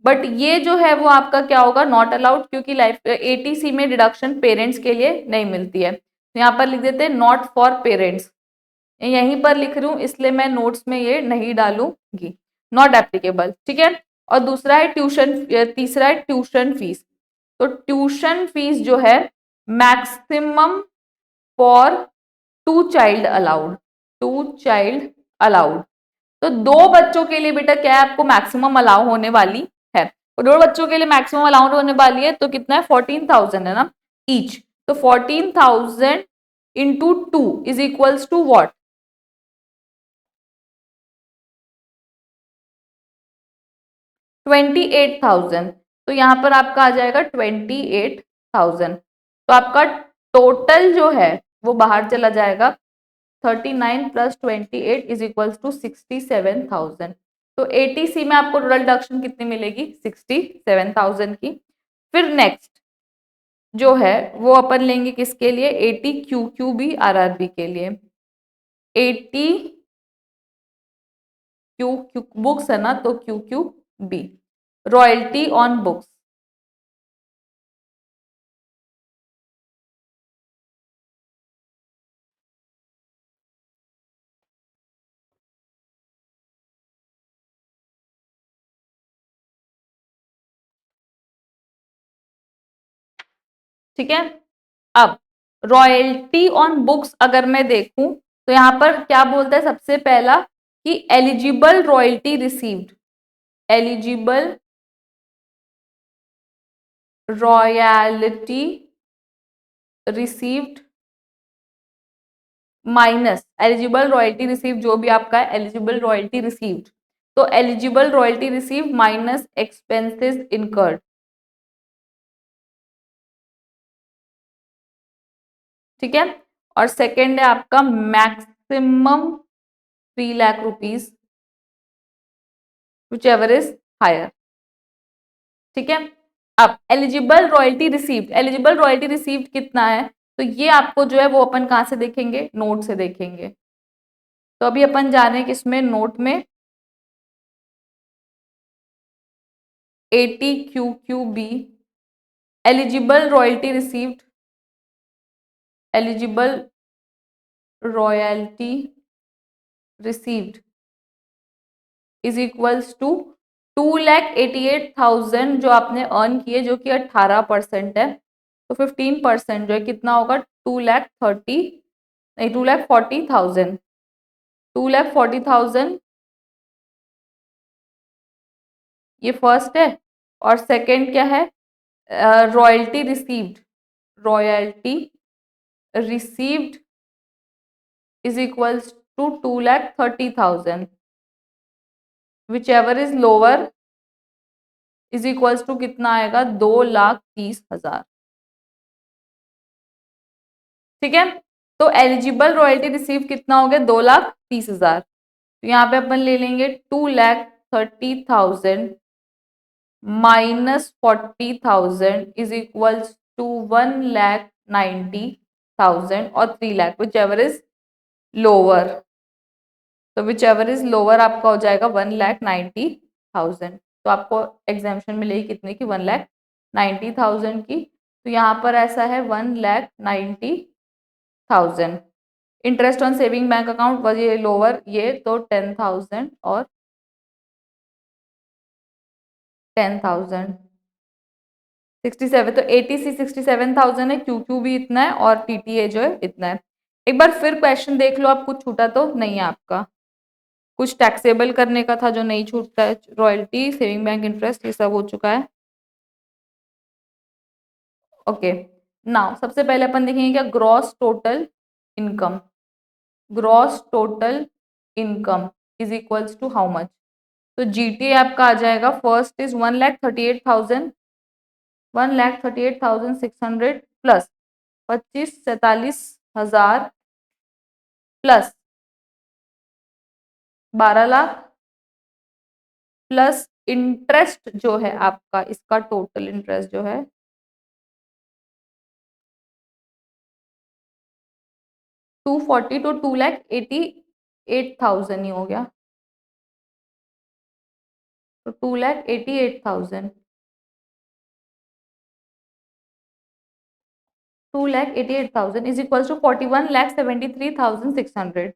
Speaker 1: बट ये जो है वो आपका क्या होगा नॉट अलाउड, क्योंकि लाइफ 80C में डिडक्शन पेरेंट्स के लिए नहीं मिलती है, तो यहाँ पर लिख देते हैं नॉट फॉर पेरेंट्स, यहीं पर लिख रही हूँ इसलिए मैं नोट्स में ये नहीं डालूंगी, नॉट एप्लीकेबल। ठीक है, और दूसरा है ट्यूशन, तीसरा है ट्यूशन फीस। तो ट्यूशन फीस जो है maximum for 2 child allowed, 2 child allowed, तो 2 बच्चों के लिए बेटा क्या है आपको मैक्सिमम अलाउ होने वाली है, और 2 बच्चों के लिए मैक्सिमम अलाउड होने वाली है, तो कितना है 14,000 है ना ईच, तो 14,000 into 2 is equals to what 28,000। तो यहां पर आपका आ जाएगा 28,000, तो आपका टोटल जो है वो बाहर चला जाएगा 39 प्लस 28 इज इक्वल्स टू 67,000। तो 80C में आपको टोटल डिडक्शन कितनी मिलेगी 67,000 की। फिर नेक्स्ट जो है वो अपन लेंगे किसके लिए 80 QQ भी RRB के लिए, 80 QQ बुक्स है ना, तो QQB रॉयल्टी ऑन बुक्स, ठीक है। अब रॉयल्टी ऑन बुक्स अगर मैं देखूं तो यहां पर क्या बोलता है सबसे पहला कि eligible royalty received, eligible royalty received minus eligible royalty received, जो भी आपका एलिजिबल रॉयल्टी रिसीव्ड, तो eligible royalty received minus expenses incurred. ठीक है। और सेकंड है आपका maximum 3 lakh rupees whichever is higher. ठीक है। अब eligible royalty received, eligible royalty received कितना है, तो ये आपको जो है वो अपन कहां से देखेंगे, नोट से देखेंगे। तो अभी अपन जा रहे हैं किसमें, नोट में, 80 QQB eligible royalty received, eligible royalty received is equals to 2,88,000 जो आपने अर्न किए, जो कि 18% है, तो 15% जो है कितना होगा, 2,30,000, नहीं 2,40,000, 2,40,000 ये फर्स्ट है। और सेकंड क्या है, royalty received, royalty received is equals to 2,30,000 whichever is lower is equals to कितना आएगा, 2,30,000। ठीक है। तो एलिजिबल रॉयल्टी रिसीव कितना हो गया, 2,30,000। तो यहाँ पे अपन ले लेंगे 2,30,000 माइनस 40,000 इज इक्वल्स टू 1,90,000 और 3 lakh which ever is lower. तो विच एवर इज लोअर आपका हो जाएगा 1,90,000। तो आपको एग्जाम्शन मिलेगी कितने की, 1,90,000 की। तो यहाँ पर ऐसा है 1,90,000। Interest on saving bank account वह ये लोअर, ये तो 10,000 और 10,000, 67, तो ATC 67,000 है, QQ भी इतना है और TTA जो है इतना है। एक बार फिर क्वेश्चन देख लो आप, कुछ छूटा तो नहीं है आपका, कुछ टैक्सेबल करने का था जो नहीं छूटता है, रॉयल्टी, सेविंग बैंक इंटरेस्ट, ये सब हो चुका है। ओके, नाउ सबसे पहले अपन देखेंगे क्या, gross total income, gross total income is equals to how much. तो जीटीए आपका आ जाएगा, first is 1,38,000, 1,38,600 plus 25,47,000 plus 12 lakh plus interest जो है आपका, इसका टोटल इंटरेस्ट जो है 240, तो 2,88,000 ही हो गया, तो 2,88,000, 2,88,000 is equal to 41,73,600।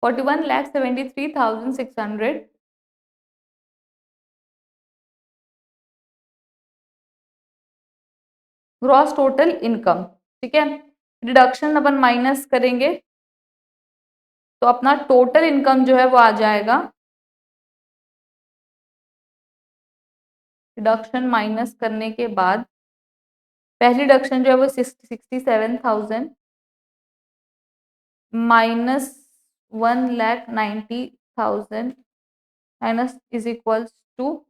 Speaker 1: 41,73,600 gross total income. ठीक है। डिडक्शन अपन माइनस करेंगे तो अपना टोटल इनकम जो है वो आ जाएगा, डिडक्शन माइनस करने के बाद पहली डिडक्शन जो है वो 67,000 minus 1,90,000 minus is equals to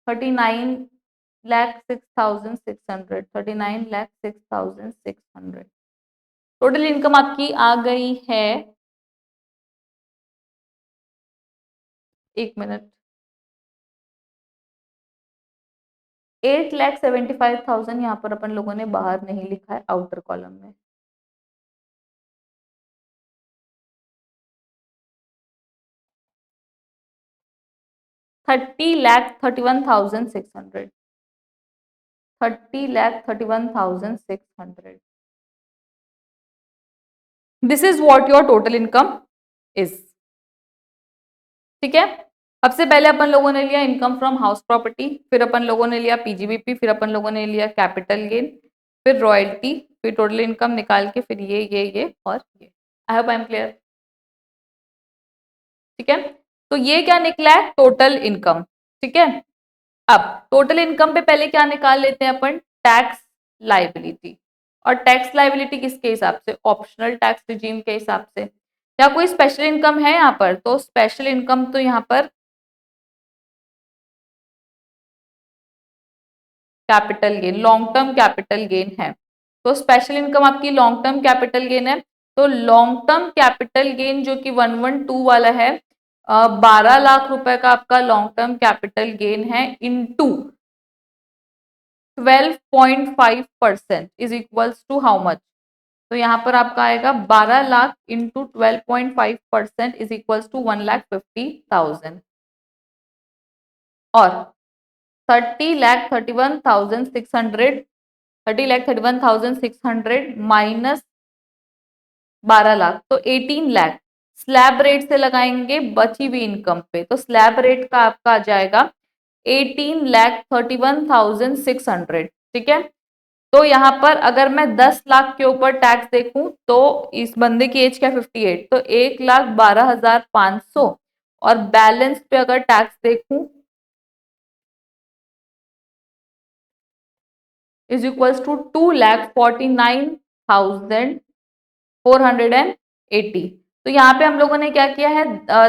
Speaker 1: 39,06,600, 39,06,600। Total income आपकी आ गई है, 1 मिनट, 8,75,000 यहाँ पर अपन लोगों ने बाहर नहीं लिखा है, आउटर कॉलम में। 30,31,600, 30,31,600। This is what your total income is. ठीक है, अब से पहले अपन लोगों ने लिया इनकम फ्रॉम हाउस प्रॉपर्टी, फिर अपन लोगों ने लिया पीजीबीपी, फिर अपन लोगों ने लिया कैपिटल गेन, फिर रॉयल्टी, फिर टोटल इनकम निकाल के फिर ये और ये। आई होप आई एम क्लियर। ठीक है, तो ये क्या निकला है, टोटल इनकम। ठीक है, अब टोटल इनकम पे पहले क्या निकाल लेते हैं अपन, टैक्स लाइबिलिटी। और टैक्स लाइबिलिटी किसके हिसाब से, ऑप्शनल टैक्स रिजीम के हिसाब से। क्या कोई स्पेशल इनकम है यहाँ पर, तो स्पेशल इनकम तो यहाँ पर capital gain, long term capital gain है। तो स्पेशल इनकम आपकी लॉन्ग टर्म कैपिटल गेन है। तो लॉन्ग टर्म कैपिटल गेन जो कि 112 वाला है, 12 लाख रुपए का आपका लॉन्ग टर्म कैपिटल गेन है, into 12.5% is equals to how much. तो यहाँ पर आपका आएगा 12 lakh into 12.5% is equals to 1,50,000। और 30,31,600 माइनस 12 लाख तो 18 लाख स्लैब रेट से लगाएंगे बची हुई इनकम पे। तो स्लैब रेट का आपका आ जाएगा 18,31,600। ठीक है, तो यहाँ पर अगर मैं 10 लाख के ऊपर टैक्स देखूं तो इस बंदे की एज क्या 58, तो 1,12,500। और बैलेंस पे अगर टैक्स देखूं इज इक्वल्स टू 2,49,480। तो यहाँ पे हम लोगों ने क्या किया है,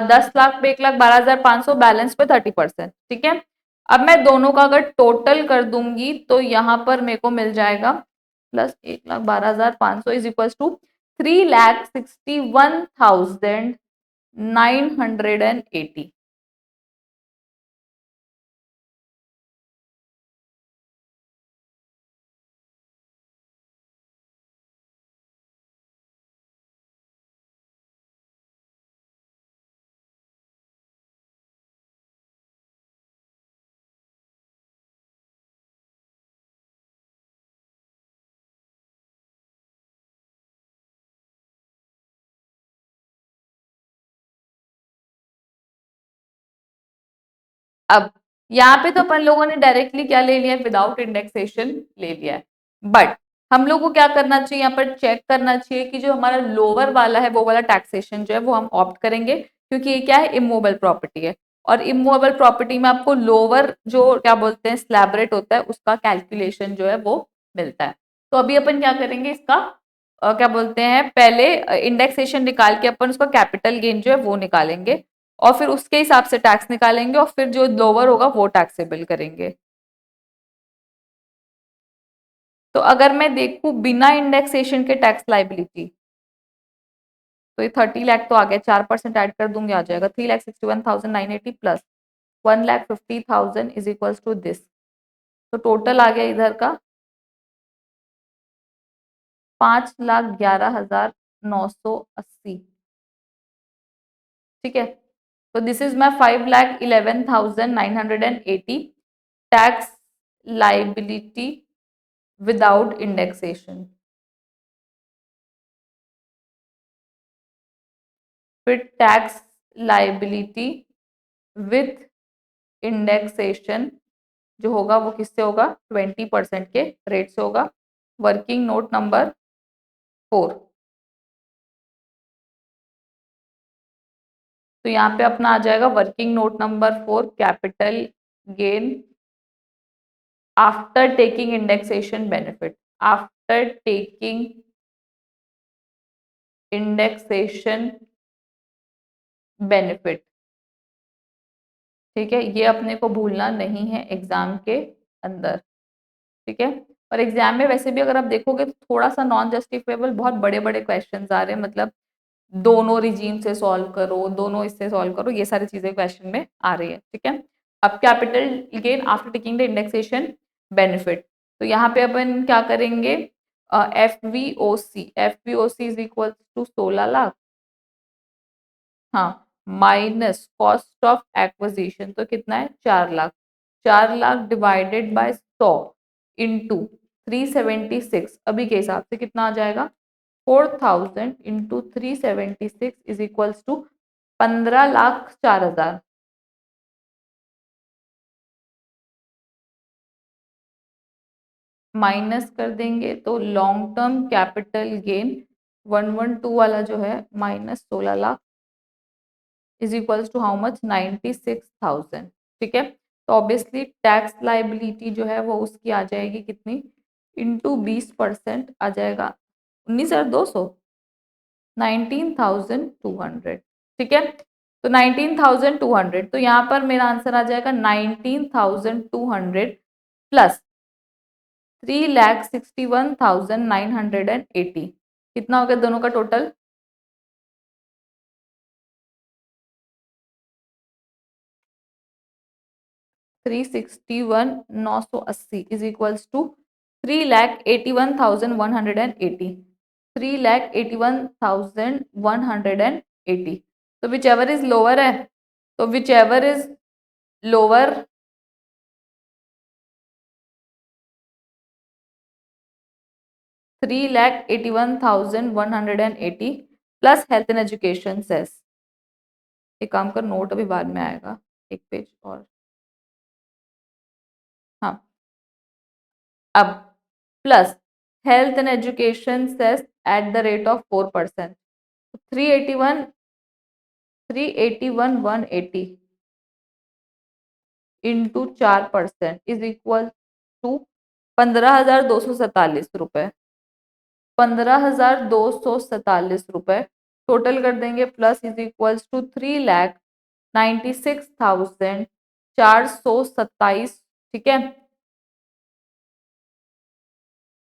Speaker 1: 10 लाख पे 1,12,500, बैलेंस पे 30%। ठीक है, अब मैं दोनों का अगर टोटल कर दूंगी तो यहाँ पर मेरे को मिल जाएगा प्लस 1,12,500 इज इक्वल्स टू 3,61,980। अब यहाँ पे तो अपन लोगों ने डायरेक्टली क्या ले लिया, विदाउट इंडेक्सेशन ले लिया है। बट हम लोग को क्या करना चाहिए, यहाँ पर चेक करना चाहिए कि जो हमारा लोअर वाला है वो वाला टैक्सेशन जो है वो हम ऑप्ट करेंगे, क्योंकि ये क्या है, इमूवेबल प्रॉपर्टी है। और इमूवेबल प्रॉपर्टी में आपको लोअर जो क्या बोलते हैं स्लैब रेट होता है उसका कैलकुलेशन जो है वो मिलता है। तो अभी अपन क्या करेंगे, इसका क्या बोलते हैं, पहले इंडेक्सेशन निकाल के अपन उसका कैपिटल गेन जो है वो निकालेंगे, और फिर उसके हिसाब से टैक्स निकालेंगे, और फिर जो लोअर होगा वो टैक्सेबल करेंगे। तो अगर मैं देखूं बिना इंडेक्सेशन के टैक्स लाइबिलिटी, तो ये 30 लाख तो आ गया, 4% ऐड कर दूंगी आ जाएगा 3,61,980 plus 1,50,000 is equals to this. तो टोटल आ गया इधर का 5,11,980। ठीक है, तो this is my 5,11,980 tax liability without indexation. फिर टैक्स लाइबिलिटी विथ इंडेक्सेशन जो होगा वो किससे होगा, 20% के रेट से होगा। Working note number 4। तो यहाँ पे अपना आ जाएगा working note number 4, capital gain after taking indexation benefit, after taking indexation benefit. ठीक है, ये अपने को भूलना नहीं है एग्जाम के अंदर। ठीक है, और एग्जाम में वैसे भी अगर आप देखोगे तो थोड़ा सा नॉन जस्टिफिएबल बहुत बड़े बड़े क्वेश्चंस आ रहे हैं, मतलब दोनों रिजीम से सॉल्व करो, दोनों इससे सॉल्व करो, ये सारी चीजें क्वेश्चन में आ रही है। ठीक है, अब capital gain after taking the indexation benefit, तो यहाँ पे अपन क्या करेंगे, F V O C is equal to 16 lakh, हाँ, माइनस कॉस्ट ऑफ एक्विजिशन तो कितना है 4 lakh, 4 lakh divided by 100 into 376, अभी के हिसाब से कितना आ जाएगा 4000 into 376 is equals to 15,04,000। Minus कर देंगे तो लॉन्ग टर्म कैपिटल गेन 112 वाला जो है -16,00,000 is equals to how much 96,000। ठीक है, तो ऑब्वियसली टैक्स लाइबिलिटी जो है वो उसकी आ जाएगी कितनी, इंटू 20% आ जाएगा 19,200, 19,200। ठीक है, तो 19,200, तो यहाँ पर मेरा आंसर आ जाएगा 19,200 प्लस 3,61,980। कितना हो गया दोनों का टोटल, 361,980 इज इक्वल्स टू 3,81,180, 3,81,180। तो विच एवर इज लोअर है, तो whichever is lower 3,81,180 plus health and education cess. एक काम कर, नोट अभी बाद में आएगा, एक पेज और। हाँ, अब plus health and education cess at the rate of 4%, 381, 381,180 into 4% is equal to 15,247 रुपए, 15,247 रुपए टोटल कर देंगे, प्लस इज इक्वल्स टू 3,96,427। ठीक है,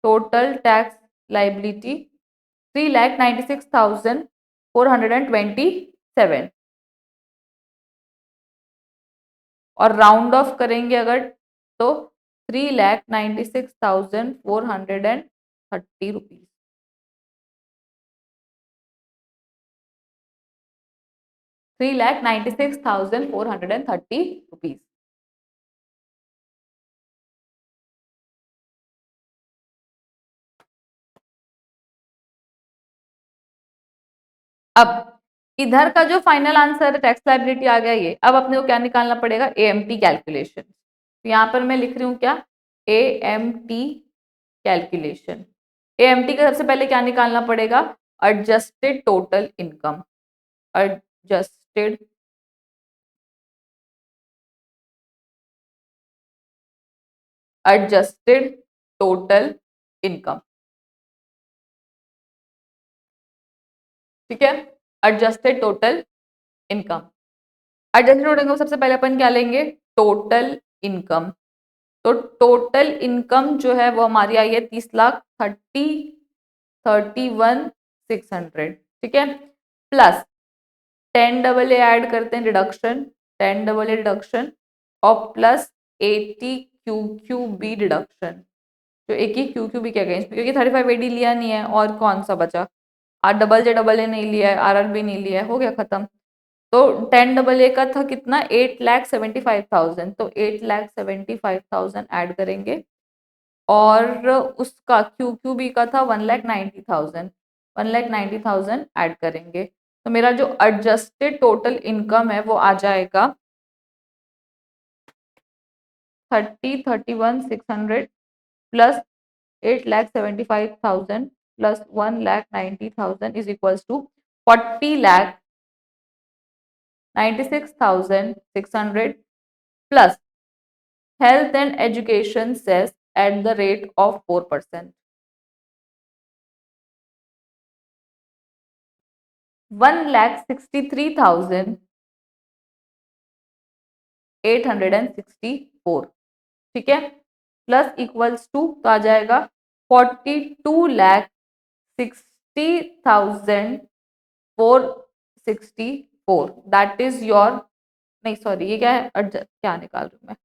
Speaker 1: टोटल टैक्स लाइबिलिटी 3,96,427, और राउंड ऑफ करेंगे अगर तो 3,96,430 रुपीज। 3,96,430 रुपीज। अब इधर का जो फाइनल आंसर है टैक्स लाइबिलिटी आ गया ये, अब अपने को क्या निकालना पड़ेगा, एएमटी कैलकुलेशन। तो यहाँ पर मैं लिख रही हूँ क्या, एएमटी कैलकुलेशन। एएमटी का सबसे पहले क्या निकालना पड़ेगा, adjusted total income, adjusted adjusted total income. ठीक है, adjusted total income. Adjusted total income सबसे पहले अपन क्या लेंगे, टोटल इनकम। तो टोटल इनकम जो है वो हमारी आई है 30,31,600। ठीक है, प्लस 10 AA ऐड करते हैं डिडक्शन, 10 AA डिडक्शन, और प्लस 80 QQB डिडक्शन। जो एक ही QQB क्या कहें, क्योंकि 35AD लिया नहीं है, और कौन सा बचा, RJAA नहीं लिया है, RRB नहीं लिया है, हो गया खत्म। तो 10 AA का था कितना, 8,75,000, तो 8,75,000 ऐड करेंगे, और उसका QQB का था 1,90,000, 1,90,000 ऐड करेंगे। तो मेरा जो एडजस्टेड टोटल इनकम है वो आ जाएगा 30,31,600 plus 8,75,000 plus 1,90,000 is equals to 40,96,600 plus health and education cess at the rate of 4%, 1,63,864। ठीक है, प्लस इक्वल्स टू तो आ जाएगा 42,60,464। दैट इज योर, नहीं सॉरी ये क्या है, क्या निकाल रही हूँ मैं,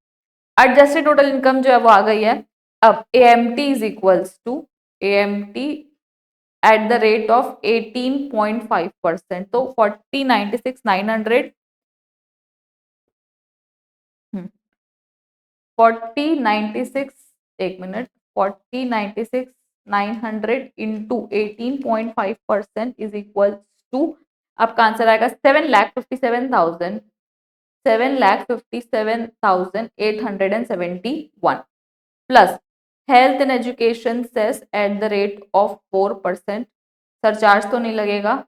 Speaker 1: एडजस्टेड टोटल इनकम जो है वो आ गई है। अब AMT is equals to AMT at the rate of 18.5%, तो 40,96,900, 40,96, एक minute, 40,96 900 into 18.5% is equal to, आपका आंसर आएगा 7,57,000, 7,57,871 plus health and education cess at the rate of 4%, surcharge तो नहीं लगेगा,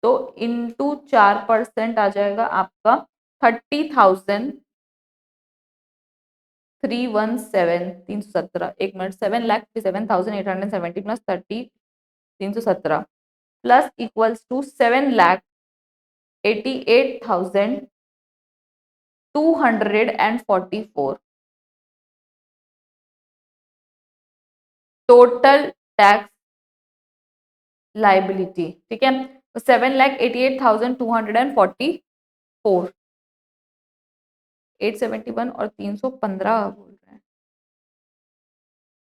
Speaker 1: तो इंटू 4% आ जाएगा आपका 30,317 एक minute, 7,57,870 plus 30,317 plus equals to 7,88,244 total tax liability. ठीक है, 7,88,244, 871 और 315 बोल रहे हैं,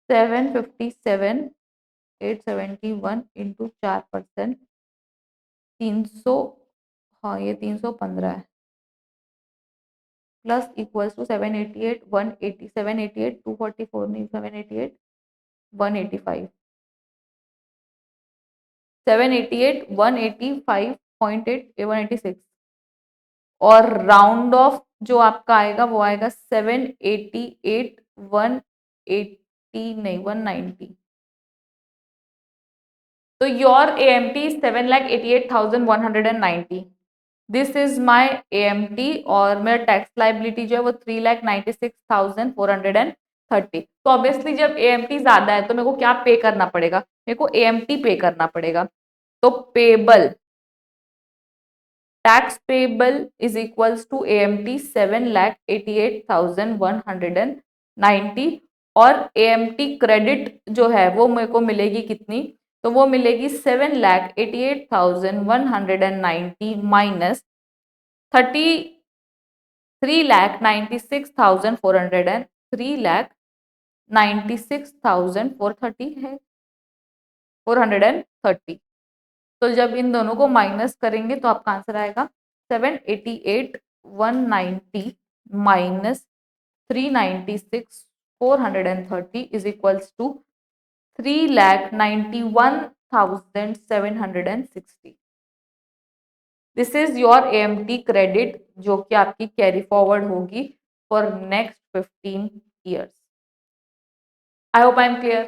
Speaker 1: 757,871 इंटू 4%, 300, हाँ ये 315 है, प्लस इक्वल्स टू 788 180, 788 244 नहीं, 788 185, 788 185.8 186 और राउंड ऑफ जो आपका आएगा वो आएगा 788 180 नहीं 190। तो your AMT 7,88,190, this is my AMT और मेरा टैक्स लाइबिलिटी जो है वो 3,96,430। तो ऑब्वियसली जब AMT ज्यादा है तो मेरे को क्या पे करना पड़ेगा, मेरे को AMT पे करना पड़ेगा। तो payable, tax payable is equals to AMT 7,88,190 और AMT क्रेडिट जो है वो मेरे को मिलेगी कितनी, तो वो मिलेगी 7,88,190 माइनस 3,96,400 3,96,430 है 430। तो जब इन दोनों को माइनस करेंगे तो आपका आंसर आएगा 788,190 minus 3,96,430 is equals to 3,91,760। This is your AMT credit जो कि आपकी कैरी फॉरवर्ड होगी for next 15 years. I hope I am clear.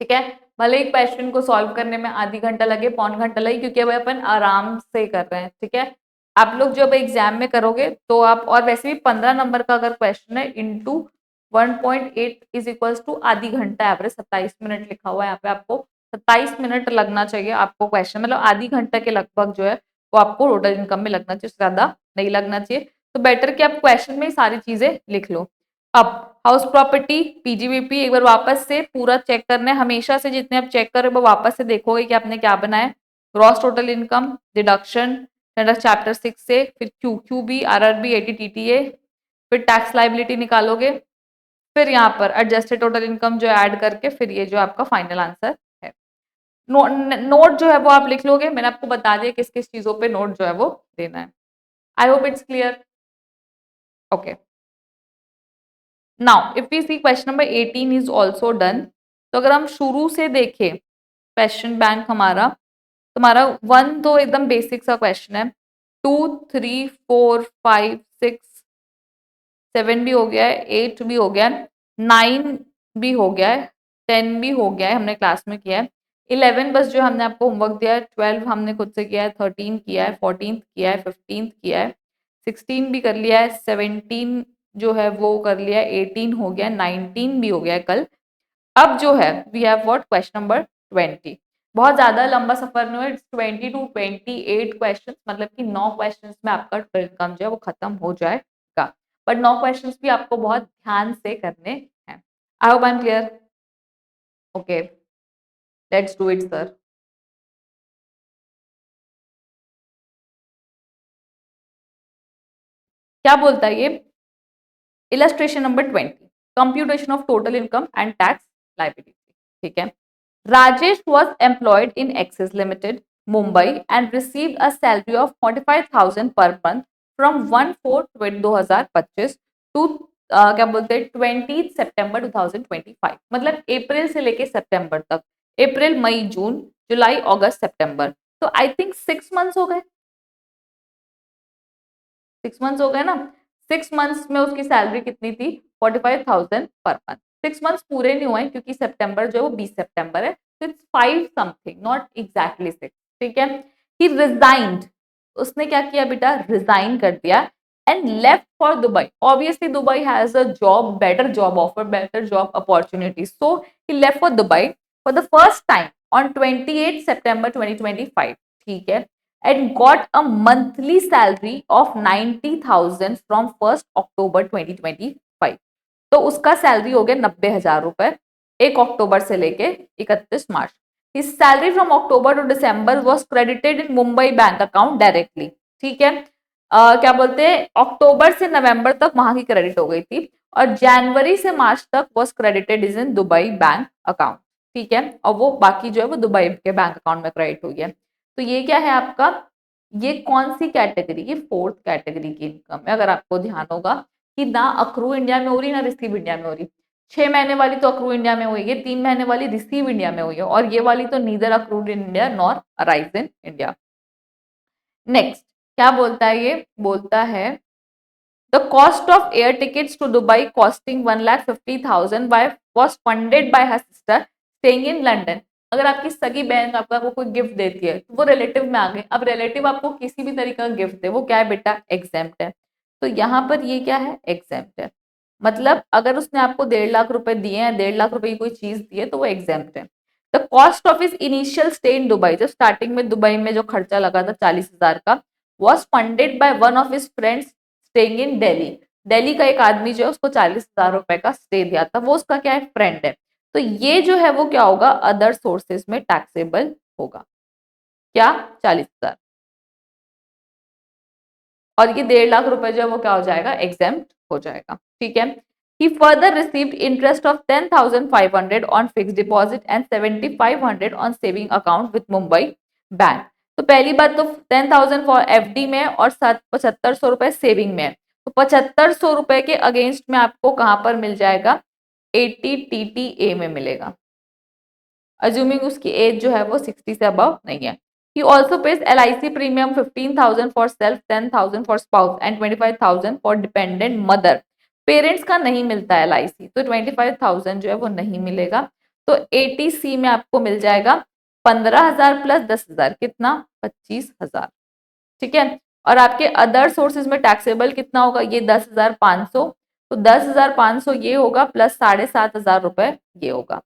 Speaker 1: ठीक है, भले एक क्वेश्चन को सॉल्व करने में आधी घंटा लगे, पौन घंटा लगे, क्योंकि अब अपन आराम से कर रहे हैं। ठीक है, आप लोग जब एग्जाम में करोगे तो आप, और वैसे भी 15 नंबर का अगर क्वेश्चन है इंटू 1.8 इज इक्वल्स टू आधी घंटा एवरेज 27 मिनट लिखा हुआ है यहाँ पे, आपको 27 मिनट लगना चाहिए आपको क्वेश्चन, मतलब आधी घंटा के लगभग जो है वो आपको टोटल इनकम में लगना चाहिए, ज्यादा नहीं लगना चाहिए। तो बेटर कि आप क्वेश्चन में ही सारी चीजें लिख लो। अब हाउस प्रॉपर्टी PGBP एक बार वापस से पूरा चेक करना है, हमेशा से जितने आप चेक कर रहे हो वो वापस से देखोगे कि आपने क्या बनाया। Gross total income, deduction chapter 6 से, फिर QQB, RRB, ATTTA, फिर टैक्स लाइबिलिटी निकालोगे, फिर यहाँ पर एडजस्टेड टोटल इनकम जो ऐड करके फिर ये जो आपका फाइनल आंसर है। नोट जो है वो आप लिख लोगे, मैंने आपको बता दिया किस किस चीजों पे नोट जो है वो देना है। I hope it's clear. Okay, now if we see question number 18 is also done. तो अगर हम शुरू से देखें क्वेश्चन बैंक हमारा, तुम्हारा 1 तो एकदम बेसिक सा क्वेश्चन है, 2 3 4 5 6 7 भी हो गया है, 8 भी हो गया है, 9 भी हो गया है, 10 भी हो गया है, हमने क्लास में किया है, 11 बस जो हमने आपको होमवर्क दिया है, 12 हमने खुद से किया है, 13 किया है, 14 किया है, 15 किया है, 16 भी कर लिया है, 17 जो है वो कर लिया है, 18 हो गया, 19 भी हो गया है कल। अब जो है we have what question number 20। बहुत ज्यादा लंबा सफर नहीं है, इट्स 20 to 28 क्वेश्चन, मतलब कि 9 क्वेश्चन में आपका टोटल इनकम जो है वो खत्म हो जाएगा। बट 9 क्वेश्चन भी आपको बहुत ध्यान से करने हैं। आई hope I am clear. Okay, let's do it sir. क्या बोलता है ये, illustration number 20, computation of total income and tax liability. ठीक है, Rajesh was employed in Axis Limited, Mumbai and received a salary of 45,000 per month from 1/4/2025 to क्या बोलते हैं 20 सितंबर 2025, मतलब अप्रैल से लेके सितंबर तक, अप्रैल मई जून जुलाई अगस्त सितंबर, तो आई थिंक 6 मंथ्स हो गए, 6 मंथ्स हो गए ना। 6 मंथ्स में उसकी सैलरी कितनी थी, 45,000 पर मंथ। 6 मंथ्स पूरे नहीं हुए क्योंकि सितंबर जो है वो 20 सितंबर है, तो इट्स 5 समथिंग, नॉट एग्जैक्टली 6, ठीक है। ही रिजाइंड, उसने क्या किया बेटा, रिजाइन कर दिया and left for Dubai. Obviously Dubai has a job, better job offer, better job opportunity, so he left for Dubai for the first time on 28 सितंबर 2025, ठीक है, and got a monthly salary of 90,000 from 1st October 2025। तो उसका सैलरी हो गया 90,000 रुपए 1 अक्टूबर से लेके 31 मार्च। His salary from October to December was credited in Mumbai bank account directly, ठीक है। क्या बोलते हैं, अक्टूबर से नवंबर तक वहां की क्रेडिट हो गई थी और जनवरी से मार्च तक was credited is in Dubai bank account, ठीक है, और वो बाकी जो है वो दुबई के बैंक अकाउंट में क्रेडिट हुई है। तो ये क्या है आपका, ये कौन सी कैटेगरी, ये फोर्थ कैटेगरी की इनकम है। अगर आपको ध्यान होगा कि ना अक्रू इंडिया में हो रही ना रिसीव इंडिया में हो रही, 6 महीने वाली तो अक्रू इंडिया में हुई है, 3 महीने वाली रिसीव इंडिया में हुई है, और ये वाली तो neither accrued in India nor arise in India. Next क्या बोलता है, ये बोलता है the cost of air tickets to Dubai costing 1,50,000 by was funded by her sister staying in London. अगर आपकी सगी बहन आपको कोई गिफ्ट देती है तो वो रिलेटिव में आ गए, अब रिलेटिव आपको किसी भी तरीके का गिफ्ट दे वो क्या है बेटा, एग्जेम्प्ट है। तो यहाँ पर ये क्या है, एग्जेम्प्ट है, मतलब अगर उसने आपको 1.5 लाख रुपए दिए हैं, 1.5 लाख रुपए की कोई चीज दी है तो वो एग्जेम्प्ट है। The cost of is initial stay in Dubai, जब स्टार्टिंग में दुबई में जो खर्चा लगा था 40,000 का, was funded by one of his friends staying in Delhi. Delhi का एक आदमी जो है उसको 40,000 रुपए का स्टे दिया था, वो उसका क्या है, फ्रेंड है। तो ये जो है वो क्या होगा, अदर सोर्सेज में टैक्सेबल होगा, क्या 40,000, और ये 1.5 लाख रुपए जो है वो क्या हो जाएगा, एग्जेम्प्ट हो जाएगा, ठीक है। He further received interest of 10,500 on fixed deposit and 7,500 on saving account with Mumbai Bank। तो पहली बात तो 10,000 फॉर एफडी में और 7,500 रुपए सेविंग में, तो 7,500 रुपए के अगेंस्ट में आपको कहां पर मिल जाएगा, 80 TTA में मिलेगा, अज्यूमिंग उसकी एज जो है वो 60 से अबव नहीं है। He also pays LIC premium 15,000 for self, 10,000 for spouse and 25,000 for dependent mother। Parents का नहीं मिलता है LIC, तो 25,000 जो है वो नहीं मिलेगा। तो 80C में आपको मिल जाएगा 15,000 प्लस 10,000, कितना, 25,000, ठीक है। और आपके अदर सोर्सेज में टैक्सेबल कितना होगा, ये 10,500, तो 10,500 ये होगा प्लस 7,500 रुपए ये होगा।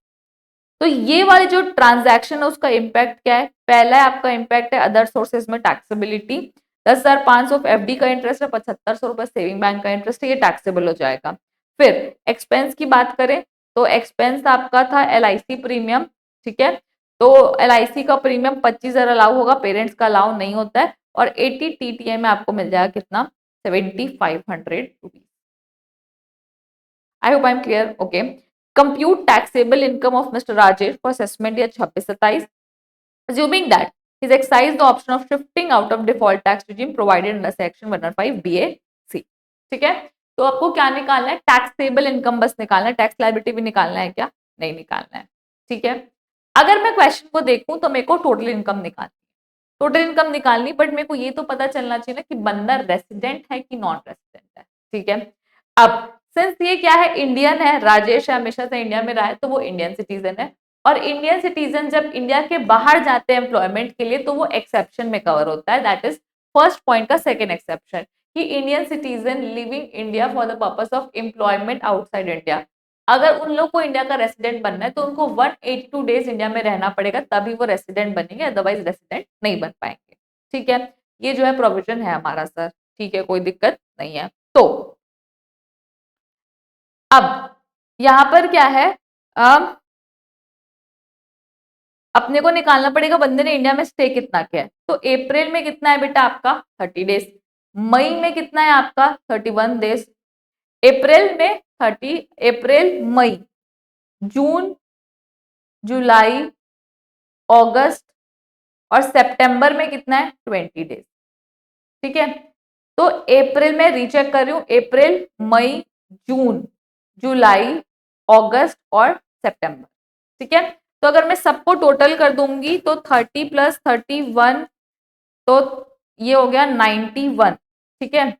Speaker 1: तो ये वाली जो ट्रांजैक्शन है उसका इम्पैक्ट क्या है, पहला है आपका इम्पैक्ट है अदर सोर्सेज में टैक्सेबिलिटी, 10,500 एफडी का इंटरेस्ट है, 7,500 रुपए सेविंग बैंक का इंटरेस्ट है, ये टैक्सेबल हो जाएगा। फिर एक्सपेंस की बात करें तो एक्सपेंस आपका था LIC प्रीमियम, ठीक है, तो LIC का प्रीमियम 25,000 अलाउ होगा, पेरेंट्स का अलाउ नहीं होता है, और 80 TTA में आपको मिल जाएगा कितना, 7,500 rupees. I hope I am clear, okay. Compute taxable income of mister Rajesh for assessment year 26-27, assuming that he's exercised the option of shifting out of default tax regime provided under section 105 BA-C, ठीक है। तो आपको क्या निकालना है, टैक्सेबल इनकम बस निकालना है, टैक्स लायबिलिटी भी निकालना है क्या, नहीं निकालना है, ठीक है। अगर मैं क्वेश्चन को देखूं तो मेरे को टोटल इनकम निकालनी, टोटल इनकम निकालनी, बट मेरे को ये तो पता चलना चाहिए ना कि बंदा रेसिडेंट है कि नॉन रेसिडेंट है, ठीक है। अब सिंस ये क्या है, इंडियन है, राजेश हमेशा से इंडिया में रहा है, तो वो इंडियन सिटीजन है, और इंडियन सिटीजन जब इंडिया के बाहर जाते हैं एम्प्लॉयमेंट के लिए तो वो एक्सेप्शन में कवर होता है, दैट इज फर्स्ट पॉइंट का सेकेंड एक्सेप्शन, कि Indian citizen living India for the purpose of employment outside India. अगर उन लोग को इंडिया का रेसिडेंट बनना है तो उनको 182 डेज इंडिया में रहना पड़ेगा, तभी वो रेसिडेंट बनेंगे, अदरवाइज रेसिडेंट नहीं बन पाएंगे, ठीक है। ये जो है प्रोविजन है हमारा सर, ठीक है, कोई दिक्कत नहीं है। तो अब यहां पर क्या है, अब अपने को निकालना पड़ेगा बंदे ने इंडिया में स्टे कितना किया है। तो अप्रैल में कितना है बेटा आपका 30 डेज, मई में कितना है आपका 31 डेज, अप्रैल में 30, अप्रैल मई जून जुलाई अगस्त और सितंबर में कितना है 20 डेज, ठीक है। तो अप्रैल में रीचेक कर रही हूं, अप्रैल मई जून, जुलाई, अगस्त और सितंबर। ठीक है, तो अगर मैं सबको टोटल कर दूंगी तो 30 प्लस 31, तो ये हो गया 91। ठीक है,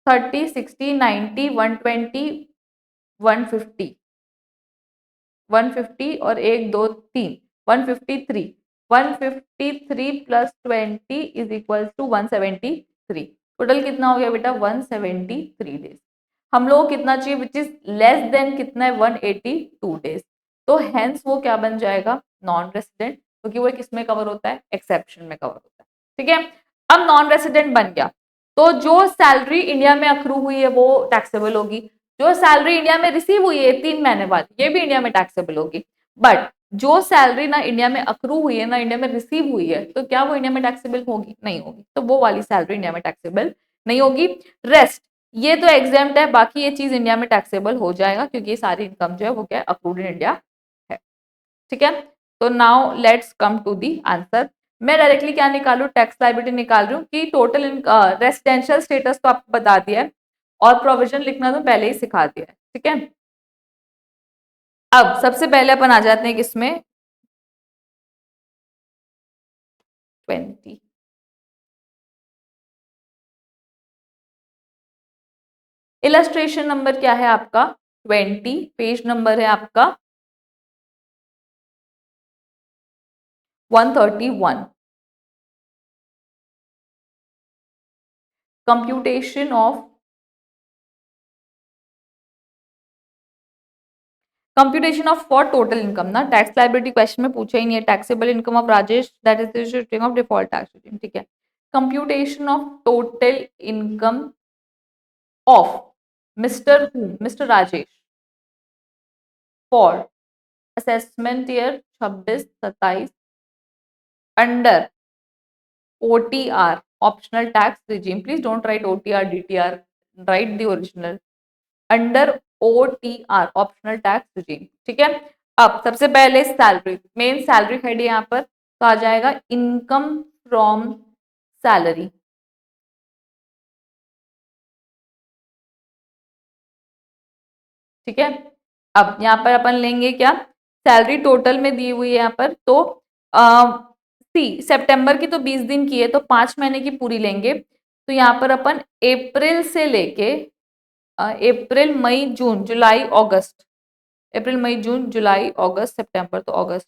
Speaker 1: 30, 60, 90, 120, 150, 150 और 1 2 3, 153, 153 plus 20 is equal to 173। Total कितना हो गया बेटा? 173 डेज। हम लोग को कितना चाहिए? विच इज लेस देन कितना है? 182 डेज। तो हेंस वो क्या बन जाएगा? नॉन रेसिडेंट, क्योंकि वो किस में कवर होता है? एक्सेप्शन में कवर होता है। ठीक है, अब नॉन रेसिडेंट बन गया तो जो सैलरी इंडिया में अक्रू हुई है वो टैक्सेबल होगी। जो सैलरी इंडिया में रिसीव हुई है 3 महीने बाद, ये भी इंडिया में टैक्सेबल होगी। बट जो सैलरी ना इंडिया में अक्रू हुई है ना इंडिया में रिसीव हुई है, तो क्या वो इंडिया में टैक्सेबल होगी? नहीं होगी। तो वो वाली सैलरी इंडिया में टैक्सेबल नहीं होगी। रेस्ट ये तो एग्जाम्प्ट है, बाकी ये चीज इंडिया में टैक्सेबल हो जाएगा, क्योंकि ये सारी इनकम जो है वो क्या है? अक्रूड इन इंडिया है। ठीक है, तो now let's come to the answer. मैं डायरेक्टली क्या निकालू? टैक्स लायबिलिटी निकाल रही हूँ कि टोटल रेसिडेंशियल स्टेटस तो आपको बता दिया है और प्रोविजन लिखना तो पहले ही सिखा दिया है। ठीक है, अब सबसे पहले अपन आ जाते हैं किसमें? 20। इलस्ट्रेशन नंबर क्या है आपका? 20। पेज नंबर है आपका 131। Computation of for total income ना, टैक्स लाइबिलिटी क्वेश्चन में पूछा ही नहीं है। Taxable income of Rajesh that is of default tax. ठीक है, computation of total income of mister Rajesh for assessment year 26-27 under OTR optional tax regime. Please don't write OTR DTR, write the original. Under OTR optional tax regime। ठीक है, अब सबसे पहले सैलरी, मेन सैलरी हेड है यहाँ पर, तो आ जाएगा इनकम फ्रॉम सैलरी। ठीक है, अब यहाँ पर अपन लेंगे क्या? सैलरी टोटल में दी हुई है यहाँ पर, तो सी सितंबर की तो 20 दिन की है, तो 5 महीने की पूरी लेंगे। तो यहाँ पर अपन अप्रैल से लेके अप्रैल मई जून जुलाई अगस्त, अप्रैल मई जून जुलाई अगस्त सितंबर, तो अगस्त,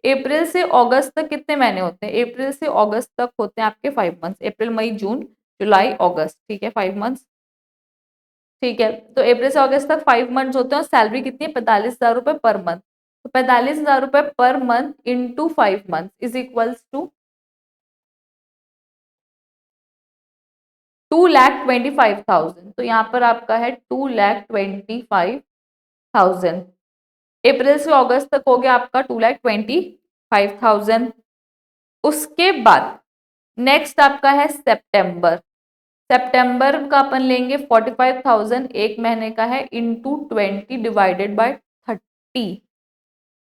Speaker 1: अप्रैल से अगस्त तक कितने महीने होते हैं? अप्रैल से अगस्त तक होते हैं आपके 5 मंथ्स। अप्रैल मई जून जुलाई अगस्त, ठीक है, 5 मंथ्स। ठीक है, तो अप्रैल से अगस्त तक 5 मंथ्स होते हैं और सैलरी कितनी है? 45,000 रुपए पर मंथ। तो 45,000 रुपए पर month into 5 month is equals to 2,25,000। तो यहाँ पर आपका है 2,25,000। अप्रैल से अगस्त तक हो गया आपका 2,25,000। उसके बाद नेक्स्ट आपका है सितंबर। सितंबर का अपन लेंगे 45,000, 1 महीने का है, इंटू 20 डिवाइडेड बाय 30,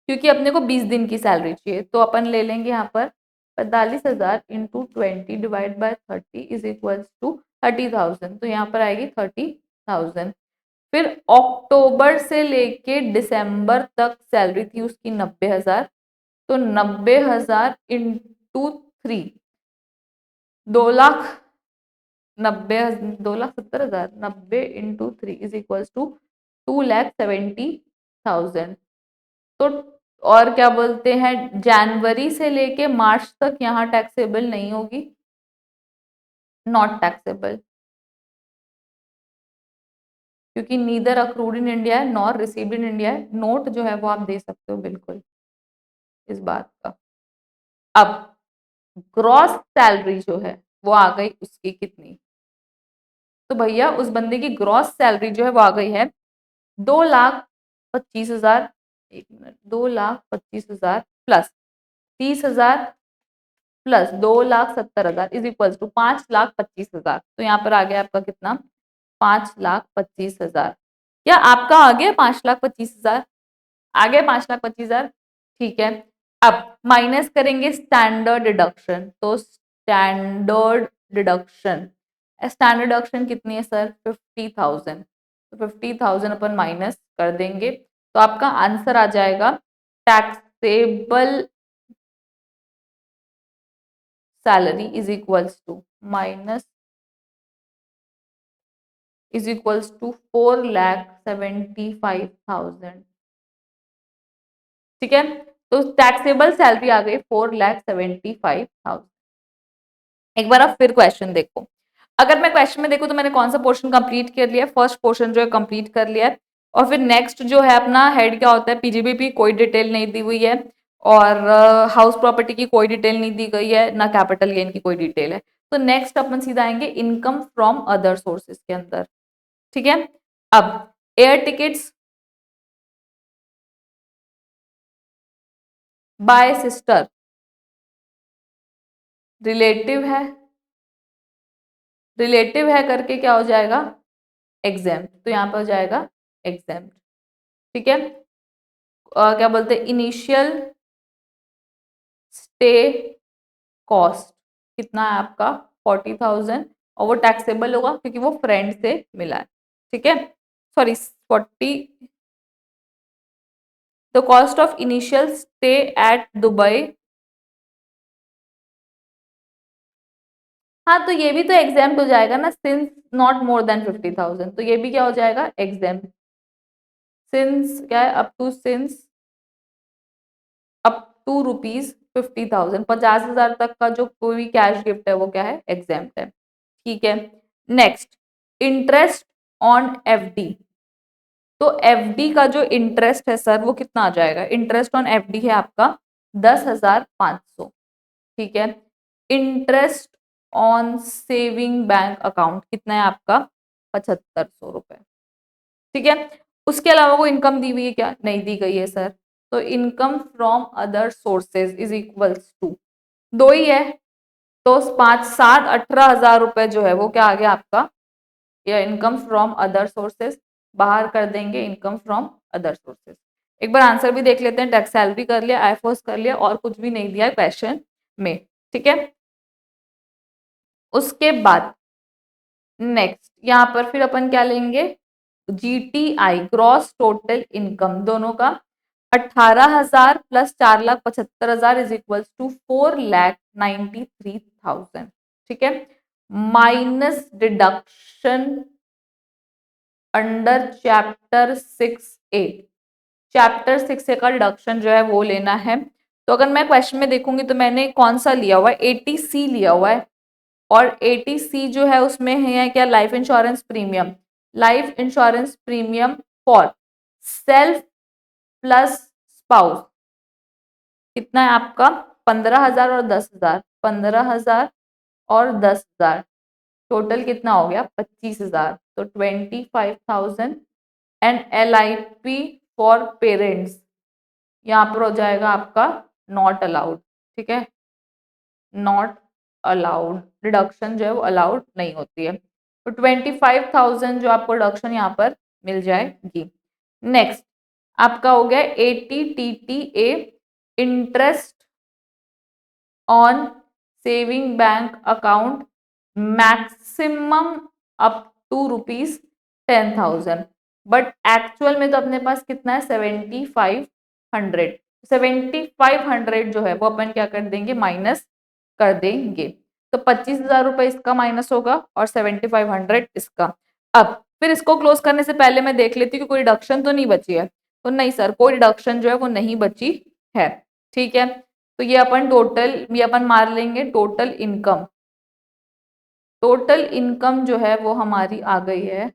Speaker 1: क्योंकि अपने को 20 दिन की सैलरी चाहिए, तो अपन ले लेंगे यहाँ पर 45,000 into 20 divide by 30 is equal to 30,000। तो यहाँ पर आएगी 30,000। फिर अक्टूबर से लेके दिसंबर तक सैलरी थी उसकी 90,000, तो 90,000 into 3, 2,00,000, 2,70,000, 90 into 3 is equal to 2,70,000। तो और क्या बोलते हैं, जनवरी से लेके मार्च तक यहाँ टैक्सेबल नहीं होगी, नॉट टैक्सेबल, क्योंकि नीदर अक्रूड इन इंडिया है नॉर रिसीव्ड इन इंडिया है। नोट जो है वो आप दे सकते हो बिल्कुल इस बात का। अब ग्रॉस सैलरी जो है वो आ गई उसकी कितनी? तो भैया उस बंदे की ग्रॉस सैलरी जो है वो आ गई है 2,25,000, 1 minute, 2,25,000 plus 30,000 plus 2,70,000 is equal to 5,25,000। तो यहाँ पर आ गया आपका कितना? 5,25,000। क्या आपका आ गया 5,25,000? आ गया 5,25,000। ठीक है, अब माइनस करेंगे स्टैंडर्ड डिडक्शन। तो स्टैंडर्ड डिडक्शन स्टैंडर्ड डिडक्शन कितनी है सर? 50,000। तो 50,000 अपन माइनस कर देंगे, तो आपका आंसर आ जाएगा taxable salary is equals to minus is equals to 4,75,000। ठीक है, तो टैक्सेबल सैलरी आ गई 4,75,000। एक बार आप फिर क्वेश्चन देखो। अगर मैं क्वेश्चन में देखूं तो मैंने कौन सा पोर्शन कंप्लीट कर लिया है? फर्स्ट पोर्शन जो है कंप्लीट कर लिया है। और फिर नेक्स्ट जो है अपना हेड क्या होता है? पीजीबीपी, कोई डिटेल नहीं दी हुई है, और हाउस प्रॉपर्टी की कोई डिटेल नहीं दी गई है, ना कैपिटल गेन की कोई डिटेल है। तो नेक्स्ट अपन सीधा आएंगे इनकम फ्रॉम अदर सोर्सेज के अंदर। ठीक है, अब air tickets by sister relative है, रिलेटिव है करके क्या हो जाएगा? एग्जाम्प्ट। तो यहाँ पे हो जाएगा एग्जाम्प्ट। ठीक है, क्या बोलते हैं? इनिशियल स्टे कॉस्ट कितना है आपका? 40,000, और वो टैक्सेबल होगा क्योंकि वो फ्रेंड से मिला है। ठीक है, sorry 40। The cost of initial stay at Dubai. हाँ, तो ये भी तो एग्जाम्प्ट हो जाएगा ना, सिंस नॉट मोर देन 50,000, तो ये भी क्या हो जाएगा? एग्जाम्प्ट। सिंस क्या है? अप टू रुपीज 50,000, 50,000 तक का जो कोई भी कैश गिफ्ट है वो क्या है? एग्जाम्प्ट है। ठीक है, नेक्स्ट इंटरेस्ट ऑन एफडी। तो एफडी का जो इंटरेस्ट है सर वो कितना आ जाएगा? इंटरेस्ट ऑन एफडी है आपका 10,500। ठीक है, interest on saving bank account कितना है आपका? 7,500 रुपए। ठीक है, उसके अलावा कोई इनकम दी हुई है क्या? नहीं दी गई है सर। तो income from other sources is equals to दो ही है, तो 5, 7, 18,000 रुपए जो है वो क्या आ गया आपका? या इनकम फ्रॉम अदर सोर्सेज। बाहर कर देंगे इनकम फ्रॉम अदर सोर्सेज। एक बार आंसर भी देख लेते हैं। टैक्स सैलरी कर लिया, आईफोर्स कर लिया, और कुछ भी नहीं दिया है क्वेश्चन में। ठीक है, उसके बाद नेक्स्ट यहाँ पर फिर अपन क्या लेंगे? जीटीआई ग्रॉस टोटल इनकम दोनों का 18,000 प्लस 4,75,000 इज इक्वल्स टू 4,93,000। ठीक है, minus deduction under chapter 6A। Chapter 6A का डिडक्शन जो है वो लेना है। तो अगर मैं क्वेश्चन में देखूंगी तो मैंने कौन सा लिया हुआ है? 80C लिया हुआ है, और 80C जो है उसमें है क्या? Life insurance premium. Life insurance premium for self plus spouse कितना है आपका? 15,000 और 10,000। 15,000 और 10,000, टोटल कितना हो गया? 25,000। तो 25,000। एंड LIP फॉर पेरेंट्स यहाँ पर हो जाएगा आपका नॉट अलाउड। ठीक है, नॉट अलाउड, डिडक्शन जो है वो अलाउड नहीं होती है। तो 25,000 जो आपको डिडक्शन यहाँ पर मिल जाएगी। नेक्स्ट आपका हो गया 80TTA interest on saving bank account maximum up to ₹10,000। But actual में तो अपने पास कितना है? 7,500। 7,500 जो है वो अपन क्या कर देंगे? माइनस कर देंगे। तो 25,000 रुपए इसका माइनस होगा और 7,500 इसका। अब फिर इसको क्लोज करने से पहले मैं देख लेती हूँ कि कोई डिडक्शन तो नहीं बची है। तो नहीं सर, कोई डिडक्शन जो है वो नहीं बची है। ठीक है, तो ये अपन मार लेंगे टोटल इनकम। टोटल इनकम जो है वो हमारी आ गई है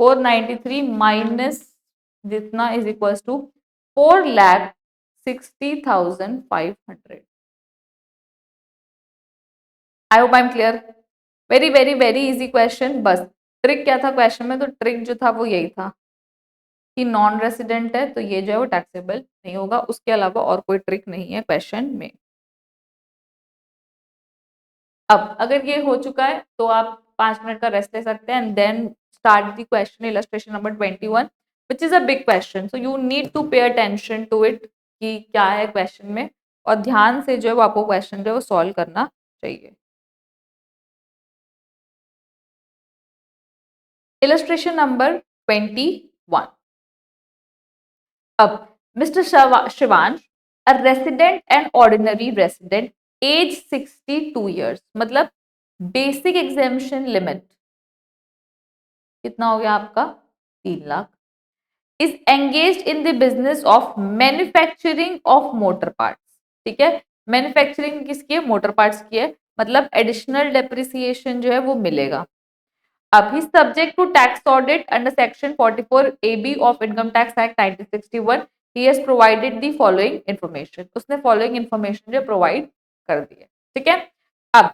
Speaker 1: 493 माइनस जितना is equal to 4,60,500। I hope I am clear. Very very very easy question. बस ट्रिक क्या था क्वेश्चन में? तो ट्रिक जो था वो यही था कि नॉन रेसिडेंट है तो ये जो है वो टैक्सेबल नहीं होगा। उसके अलावा और कोई ट्रिक नहीं है क्वेश्चन में। अब अगर ये हो चुका है तो आप 5 मिनट का रेस्ट ले सकते हैं and then start the question illustration number 21 which is a big question, so you need to pay attention to it कि क्या है क्वेश्चन में, और ध्यान से जो है वो आपको क्वेश्चन जो है वो सॉल्व करना चाहिए। Illustration number 21। अब mister Shivansh, a resident and ordinary resident, age 62 years, मतलब बेसिक एग्जामिशन लिमिट कितना हो गया आपका? 3 lakh. Is engage in the business of manufacturing of motor parts. ठीक है, मैन्युफैक्चरिंग किसकी है? मोटर पार्ट्स की है, मतलब एडिशनल डेप्रिसिएशन जो है वो मिलेगा। अब he subject to tax audit under section 44 AB of income tax act 1961। He has provided the following information, उसने फॉलोइंग इंफॉर्मेशन जो प्रोवाइड कर दी है। ठीक है, अब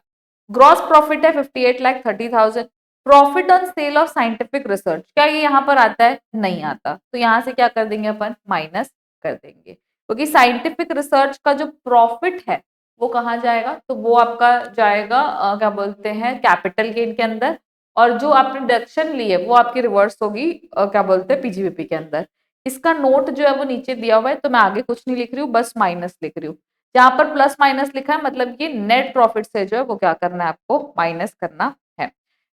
Speaker 1: ग्रॉस प्रॉफिट है 58,30,000। Profit on sale of scientific research, क्या ये यहाँ पर आता है? नहीं आता, तो यहाँ से क्या कर देंगे अपन? माइनस कर देंगे, क्योंकि साइंटिफिक रिसर्च का जो प्रॉफिट है वो कहाँ जाएगा? तो वो आपका जाएगा क्या बोलते हैं, कैपिटल गेन के अंदर, और जो आपने डिडक्शन ली है वो आपकी रिवर्स होगी क्या बोलते हैं, पीजीबीपी के अंदर। इसका नोट जो है वो नीचे दिया हुआ है, तो मैं आगे कुछ नहीं लिख रही हूँ, बस माइनस लिख रही हूँ। जहां पर प्लस माइनस लिखा है मतलब कि नेट प्रॉफिट से जो है वो क्या करना है आपको? माइनस करना है।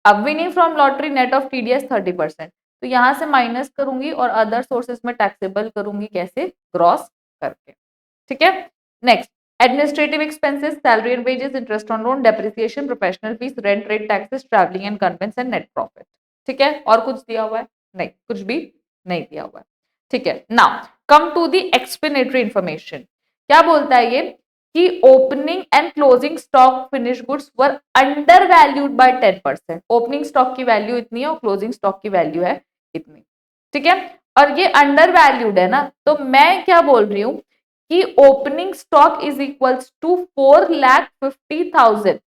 Speaker 1: अब winning from lottery net of TDS 30%, तो यहां से माइनस करूंगी और अदर सोर्सेस में टैक्सेबल करूंगी, कैसे? ग्रॉस करके। ठीक है, next administrative expenses, salary and wages, interest on loan, depreciation, professional fees, rent, rate, taxes, travelling and conveyance and net profit. ठीक है, और कुछ दिया हुआ है? नहीं, कुछ भी नहीं दिया हुआ है। ठीक है, now come to the explanatory information. क्या बोलता है ये कि opening and closing stock finish goods were under valued by 10%। Opening stock की वैल्यू इतनी है और क्लोजिंग स्टॉक की वैल्यू है इतनी। ठीक है, और ये अंडर वैल्यूड है ना, तो मैं क्या बोल रही हूं कि opening stock is equals to 4,50,000।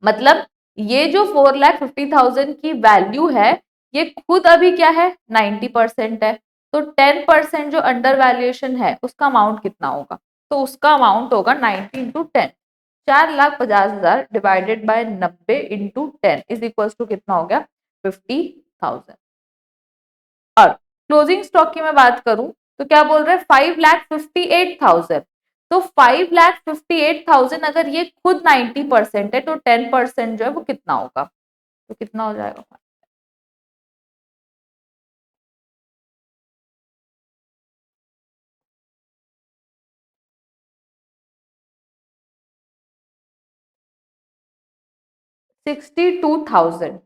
Speaker 1: मतलब ये जो 4,50,000 की वैल्यू है ये खुद अभी क्या है? 90% है। तो 10% जो अंडर वैल्यूएशन है उसका अमाउंट कितना होगा? तो उसका अमाउंट होगा 90 into 10, 4,50,000 divided by 90 into 10 is equal to कितना हो गया? 50,000। और क्लोजिंग स्टॉक की मैं बात करूं तो क्या बोल रहे हैं? 5,58,000। तो 5,58,000 अगर ये खुद 90% है तो 10% जो है वो कितना होगा? तो कितना हो जाएगा? 62,000।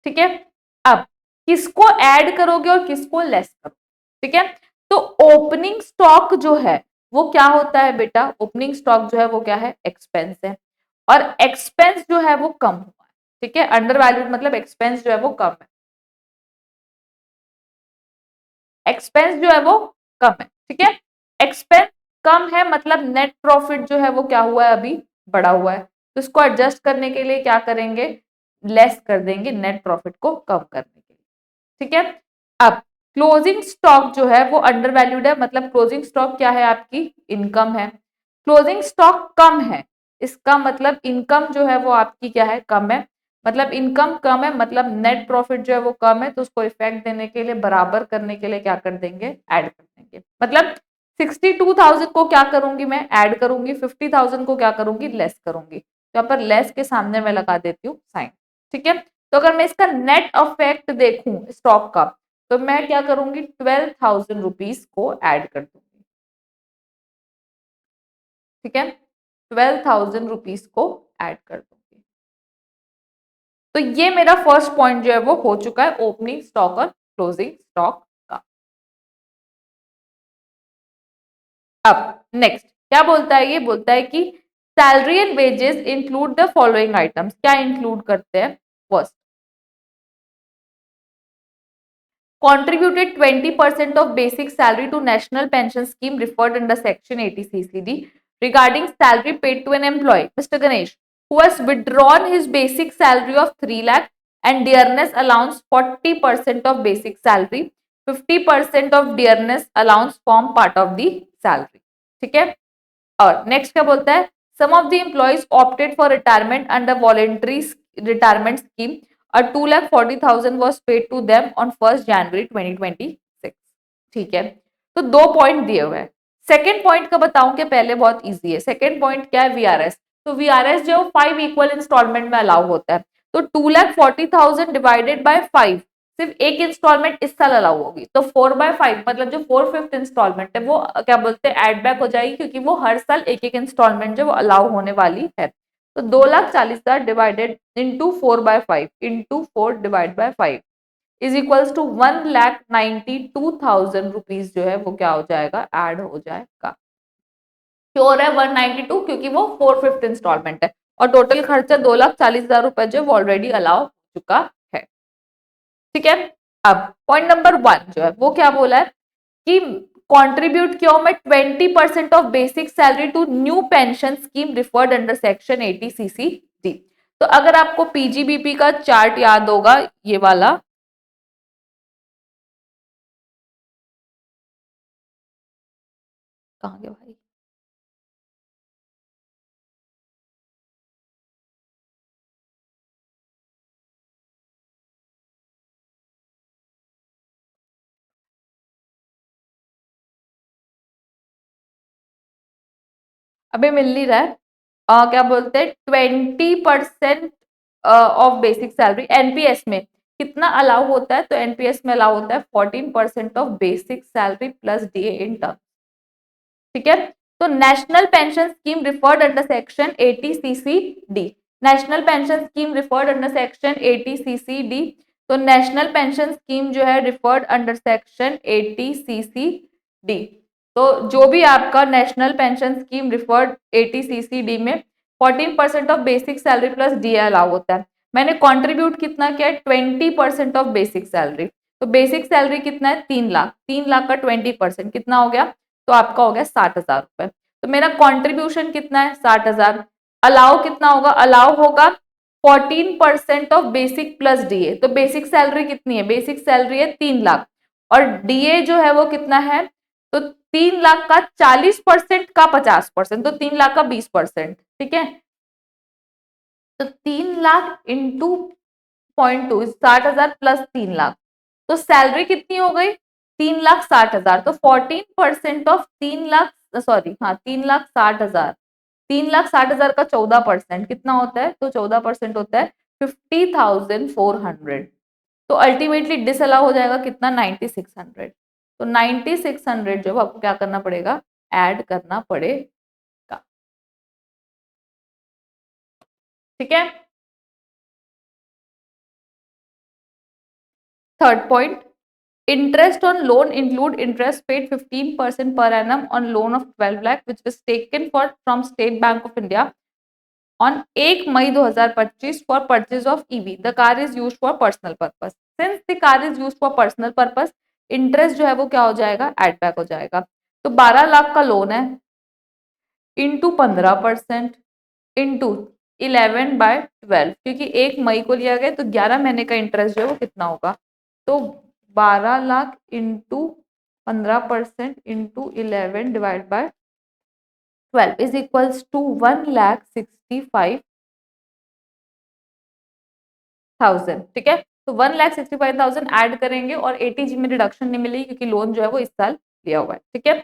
Speaker 1: ठीक है, अब किसको ऐड करोगे और किसको लेस करोगे? ठीक है, तो ओपनिंग स्टॉक जो है वो क्या होता है बेटा? ओपनिंग स्टॉक जो है वो क्या है? एक्सपेंस है, और एक्सपेंस जो है वो कम हुआ है। ठीक है, अंडर वैल्यूड मतलब एक्सपेंस जो है वो कम है, एक्सपेंस जो है वो कम है। ठीक है, एक्सपेंस कम है मतलब नेट प्रॉफिट जो है वो क्या हुआ है? अभी बढ़ा हुआ है, तो इसको एडजस्ट करने के लिए क्या करेंगे? लेस कर देंगे नेट प्रॉफिट को कम करने के लिए। ठीक है, अब क्लोजिंग स्टॉक जो है वो अंडर वैल्यूड है, मतलब क्लोजिंग स्टॉक क्या है? आपकी इनकम है। क्लोजिंग स्टॉक कम है, इसका मतलब इनकम जो है वो आपकी क्या है? कम है। मतलब इनकम कम है मतलब नेट प्रॉफिट जो है वो कम है, तो उसको इफेक्ट देने के लिए, बराबर करने के लिए क्या कर देंगे? ऐड कर देंगे। मतलब 62,000 को क्या करूंगी मैं? ऐड करूंगी। 50,000 को क्या करूंगी? लेस करूंगी। तो यहाँ पर लेस के सामने मैं लगा देती हूँ साइन। ठीक है, तो अगर मैं इसका नेट इफेक्ट देखूं स्टॉक का, तो मैं क्या करूंगी? 12,000 रुपीज को ऐड कर दूंगी। ठीक है, 12,000 रुपीज को ऐड कर दूंगी। तो ये मेरा फर्स्ट पॉइंट जो है वो हो चुका है ओपनिंग स्टॉक और क्लोजिंग स्टॉक का। अब नेक्स्ट क्या बोलता है? ये बोलता है कि salary and wages include the following items. क्या इंक्लूड करते हैं? First, contributed 20% of basic salary to national pension scheme referred under section 80 CCD regarding salary paid to an employee, Mr. Ganesh, who has withdrawn his basic salary of 3 lakh and dearness allowance 40% of basic salary, 50% of dearness allowance form part of the salary. ठीक है, और नेक्स्ट क्या बोलता है? Some of the employees opted for retirement under voluntary retirement scheme, और 2,40,000 was paid to them on 1st January 2026। ठीक है, तो 2 पॉइंट दिए हुए हैं। सेकेंड पॉइंट का बताऊं कि पहले बहुत इजी है। सेकेंड पॉइंट क्या है? वीआरएस। तो वीआरएस जो 5 इक्वल इंस्टॉलमेंट में अलाउ होता है, तो 2,40,000 डिवाइडेड बाय 5, सिर्फ एक इंस्टॉलमेंट इस साल अलाउ होगी, तो 4/5 मतलब जो 4/5 इंस्टॉलमेंट है वो क्या बोलते हैं एड बैक हो जाएगी, क्योंकि वो हर साल एक एक इंस्टॉलमेंट जो वो अलाउ होने वाली है। तो 2,40,000 divided into 4/5 into 4 divide by 5 is equals to 1,92,000 rupees जो है वो क्या हो जाएगा, ऐड हो जाएगा। श्योर है 192, क्योंकि वो 4/5 इंस्टॉलमेंट है और टोटल खर्चा 2,40,000 रुपए जो ऑलरेडी अलाउ हो चुका है। ठीक है, अब पॉइंट नंबर 1 जो है वो क्या बोला है कि कंट्रीब्यूट क्यों मैं 20% of basic salary to new pension scheme referred under section 80 CC/D। तो अगर आपको पीजीबीपी का चार्ट याद होगा, ये वाला, कहाँ गया भाई, अबे मिल नहीं रहा है। क्या बोलते हैं 20% ऑफ बेसिक सैलरी एनपीएस में कितना अलाउ होता है, तो एनपीएस में अलाउ होता है 14% of basic salary plus DA in term. ठीक है, तो national pension scheme referred under section 80 CC/D, national pension scheme referred under section 80 CC/D। तो नेशनल पेंशन स्कीम जो है रिफर्ड अंडर सेक्शन 80 CC/D। तो जो भी आपका national pension scheme referred 80 CC/D में 14% of basic salary plus DA allow होता है। मैंने कंट्रीब्यूट कितना किया है, 20% ऑफ बेसिक सैलरी। तो बेसिक सैलरी कितना है, 3 लाख, 3 लाख का 20% कितना हो गया, तो आपका हो गया 60,000 रुपए। तो मेरा कॉन्ट्रीब्यूशन कितना है, 60,000। अलाउ कितना होगा, अलाउ होगा 14% ऑफ बेसिक प्लस डीए। तो बेसिक सैलरी कितनी है, बेसिक सैलरी है 3 लाख और डीए जो है वो कितना है, तो 3 लाख का 40% का 50%, तो 3 लाख का 20%। ठीक है, तो 3 लाख इंटू 0.2 60,000 प्लस 3 लाख, तो सैलरी कितनी हो गई, 3,60,000। तो 14% ऑफ 3 लाख, सॉरी हाँ 3,60,000, 3,60,000 का 14% कितना होता है, तो 14% होता है 50,400। तो अल्टीमेटली डिसअलाउ हो जाएगा कितना, 9,600। तो 9,600 जो आपको क्या करना पड़ेगा, ऐड करना पड़ेगा। ठीक है, third point, interest on loan include interest paid 15% per annum on loan of 12 lakh which was taken for from State Bank of India on 1 May 2025 for purchase of EV. The car is used for personal purpose. Since the car is used for personal purpose, interest जो है वो क्या हो जाएगा, एड बैक हो जाएगा। तो 12 लाख का लोन है इंटू 15% इंटू 11/12, क्योंकि 1 मई को लिया गया तो 11 महीने का इंटरेस्ट जो है वो कितना होगा, तो 12 lakh into 15% into 11 divide by 12 is equals to 1,65,000। ठीक है, तो 1,65,000 ऐड करेंगे और एटीजी में रिडक्शन नहीं मिलेगी क्योंकि लोन जो है वो इस साल लिया हुआ है। ठीक है,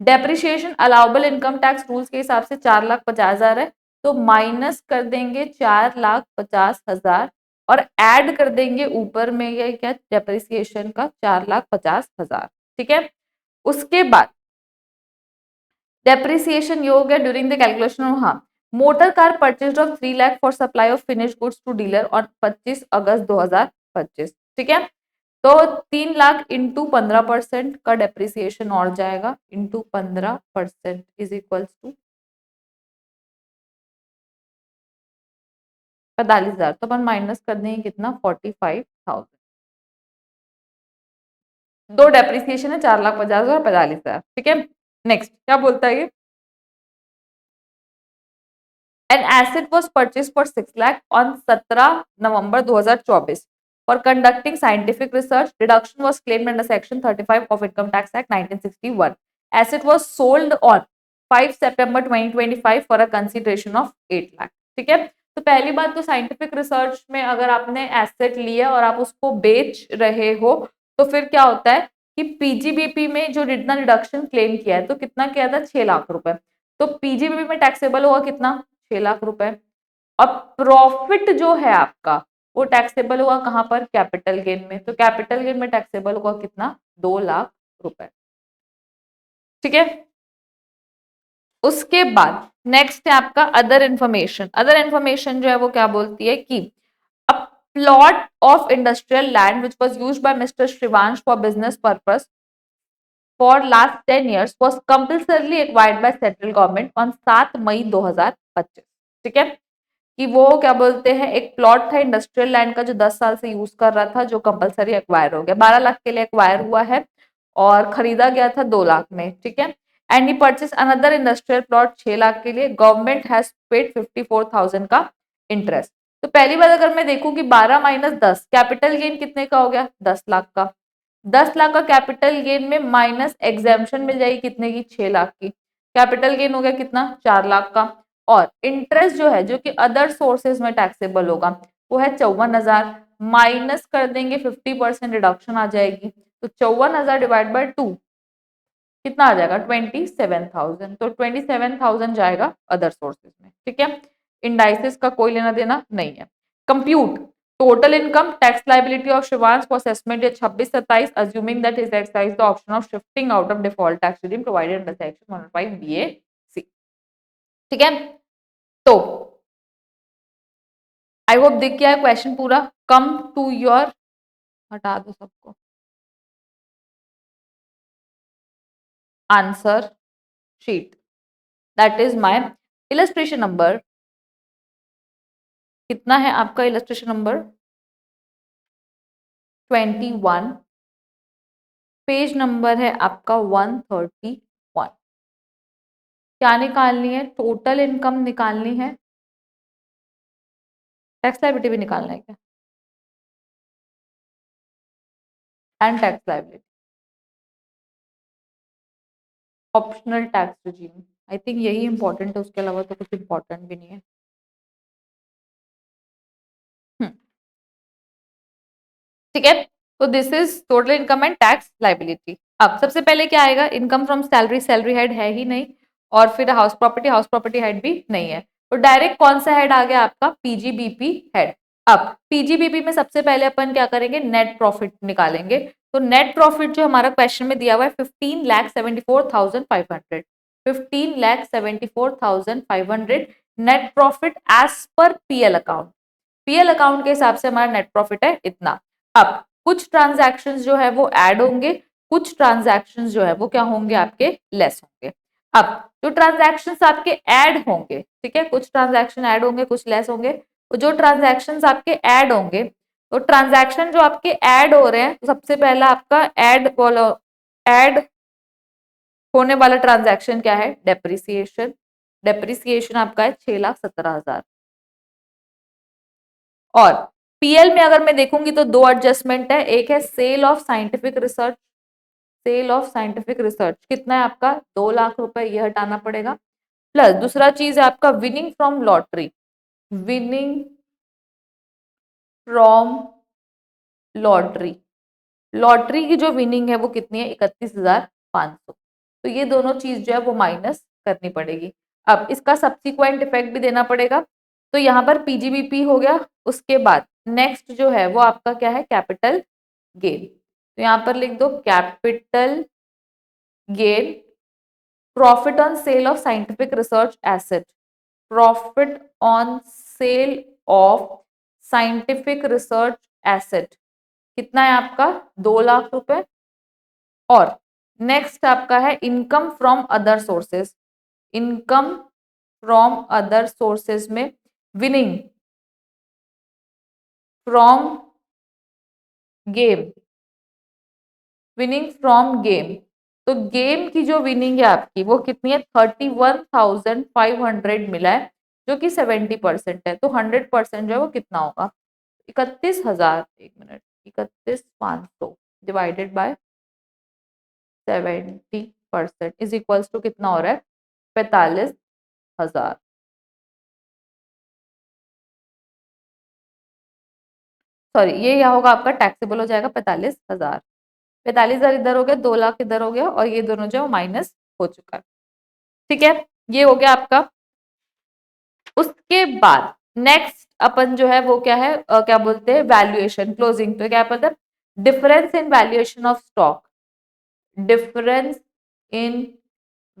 Speaker 1: depreciation allowable income tax rules के हिसाब से 4,50,000 है, तो माइनस कर देंगे 4,50,000 और ऐड कर देंगे ऊपर में ये क्या, डेप्रिसिएशन का 4,50,000। ठीक है, उसके बाद डेप्रिसिएशन ये हो गया ड्यूरिंग द कैलकुलेशन। हाँ, motor car purchase of 3 lakh for supply of finish goods to dealer on 25 August 2025। ठीक है, तो 3 लाख इंटू 15% का डेप्रिसिएशन और जाएगा इंटू 15% इज इक्वल्स टू 45,000। तो अपन माइनस कर देंगे कितना, 45,000। दो डेप्रिसिएशन है, 4,50,000 और 45,000। ठीक है, नेक्स्ट क्या बोलता है ये, An asset was purchased for 6 lakh on 17 November 2024 for conducting scientific research. Deduction was claimed under Section 35 of Income Tax Act 1961. Asset was sold on 5 September 2025 for a consideration of 8 lakh. ठीक है, तो पहली बात तो साइंटिफिक रिसर्च में अगर आपने एसेट लिया और आप उसको बेच रहे हो तो फिर क्या होता है कि पीजीबीपी में जो रिटर्न रिडक्शन क्लेम किया है तो कितना किया था, 6 लाख रुपए। तो पीजीबीपी में टैक्सेबल होगा कितना, 6 लाख रुपए। और प्रॉफिट जो है आपका वो टैक्सेबल होगा कहाँ पर, कैपिटल गेन में। तो कैपिटल गेन में टैक्सेबल होगा कितना, 2 लाख रुपए। ठीक है, उसके बाद नेक्स्ट है आपका अदर इन्फॉर्मेशन। अदर इन्फॉर्मेशन जो है वो क्या बोलती है कि a plot of industrial land which was used by mister Shrivansh for business purpose for last 10 years was compulsorily acquired by central government on 7 May 2025। ठीक है, कि वो क्या बोलते हैं, एक प्लॉट था इंडस्ट्रियल लैंड का जो 10 साल से यूज कर रहा था, जो कंपलसरी एक्वायर हो गया, 12 लाख के लिए एक्वायर हुआ है और खरीदा गया था 2 लाख में। ठीक है, and he purchase another industrial plot 6 lakh के लिए, गवर्नमेंट हैज पेड 54,000 का इंटरेस्ट। तो पहली बात अगर मैं देखूं कि 12 माइनस 10, कैपिटल गेन कितने का हो गया, 10 लाख का। 10 लाख का कैपिटल गेन में माइनस एग्जेम्पशन मिल जाएगी कितने की, 6 लाख की। कैपिटल गेन हो गया कितना, 4 लाख का। और इंटरेस्ट जो है, जो कि अदर सोर्सेज में टैक्सेबल होगा, वो है 54,000। माइनस कर देंगे 50% रिडक्शन आ जाएगी, तो 54,000 डिवाइड बाय 2 कितना आ जाएगा, 27,000। तो 27,000 जाएगा अदर सोर्सेज में। ठीक है, इंडाइसिस का कोई लेना देना नहीं है। Compute total income tax liability of Shivansh for assessment date 26/27 assuming that is exercise the option of shifting out of default tax regime provided under section 105 BA-C। ठीक है, तो आई होप दिख गया है क्वेश्चन पूरा। कम टू योर, हटा दो सबको, answer sheet, that is my illustration number. कितना है आपका इलस्ट्रेशन नंबर, 21। पेज नंबर है आपका 131। क्या निकालनी है, टोटल इनकम निकालनी है, टैक्स लायबिलिटी भी निकालना है क्या, and tax liability, optional tax regime. I think यही इंपॉर्टेंट है, उसके अलावा तो कुछ इंपॉर्टेंट भी नहीं है। ठीक है, तो this is total income and tax liability. अब सबसे पहले क्या आएगा, income from salary, salary head है ही नहीं, और फिर हाउस प्रॉपर्टी हेड भी नहीं है। तो डायरेक्ट कौन सा हेड आ गया आपका, पीजीबीपी हेड। अब पीजीबीपी में सबसे पहले अपन क्या करेंगे, नेट प्रॉफिट निकालेंगे। तो नेट प्रॉफिट जो हमारा क्वेश्चन में दिया हुआ है 15,74,500, 15,74,500 net profit as per PL account. PL account के हिसाब से हमारा नेट प्रॉफिट है इतना। अब कुछ ट्रांजैक्शंस जो है वो ऐड होंगे, कुछ ट्रांजैक्शंस जो है वो क्या होंगे, आपके लेस होंगे। अब जो ट्रांजैक्शंस आपके ऐड होंगे, ठीक है, कुछ ट्रांजैक्शन ऐड होंगे, कुछ लेस होंगे। तो जो ट्रांजैक्शंस आपके ऐड होंगे, तो ट्रांजैक्शन जो आपके ऐड हो रहे हैं, तो सबसे पहला आपका ऐड होने वाला ट्रांजैक्शन क्या है, डेप्रिसिएशन। डेप्रिसिएशन आपका है 6,17,000। और पीएल में अगर मैं देखूंगी तो दो एडजस्टमेंट है, एक है sale of scientific research. Sale of scientific research कितना है आपका, 2 लाख रुपए, ये हटाना पड़ेगा। प्लस दूसरा चीज है आपका winning from lottery. Winning from lottery, lottery की जो विनिंग है वो कितनी है, 31,500। तो ये दोनों चीज जो है वो माइनस करनी पड़ेगी। अब इसका सब्सिक्वेंट इफेक्ट भी देना पड़ेगा। तो यहाँ पर पीजीबीपी हो गया। उसके बाद नेक्स्ट जो है वो आपका क्या है, कैपिटल गेन। तो यहाँ पर लिख दो capital gain, profit on sale of scientific research asset. Profit on sale of scientific research asset कितना है आपका, 2 लाख रुपए। और नेक्स्ट आपका है income from other sources. Income from other sources में winning from game, winning from game. तो गेम की जो विनिंग है आपकी वो कितनी है, 31,500 मिला है, जो कि 70% है। तो 100% जो है वो कितना होगा, 31,000, एक minute, 31,500 divided by 70% is equals to कितना हो रहा है, 45,000। सॉरी, ये क्या होगा आपका, टैक्सेबल हो जाएगा 45,000। 45,000 इधर हो गया, 2 लाख इधर हो गया, और ये दोनों जो माइनस हो चुका है। ठीक है, ये हो गया आपका। उसके बाद नेक्स्ट अपन जो है वो क्या है, क्या बोलते हैं, वैल्यूएशन क्लोजिंग। तो क्या पता, difference in valuation of stock, difference in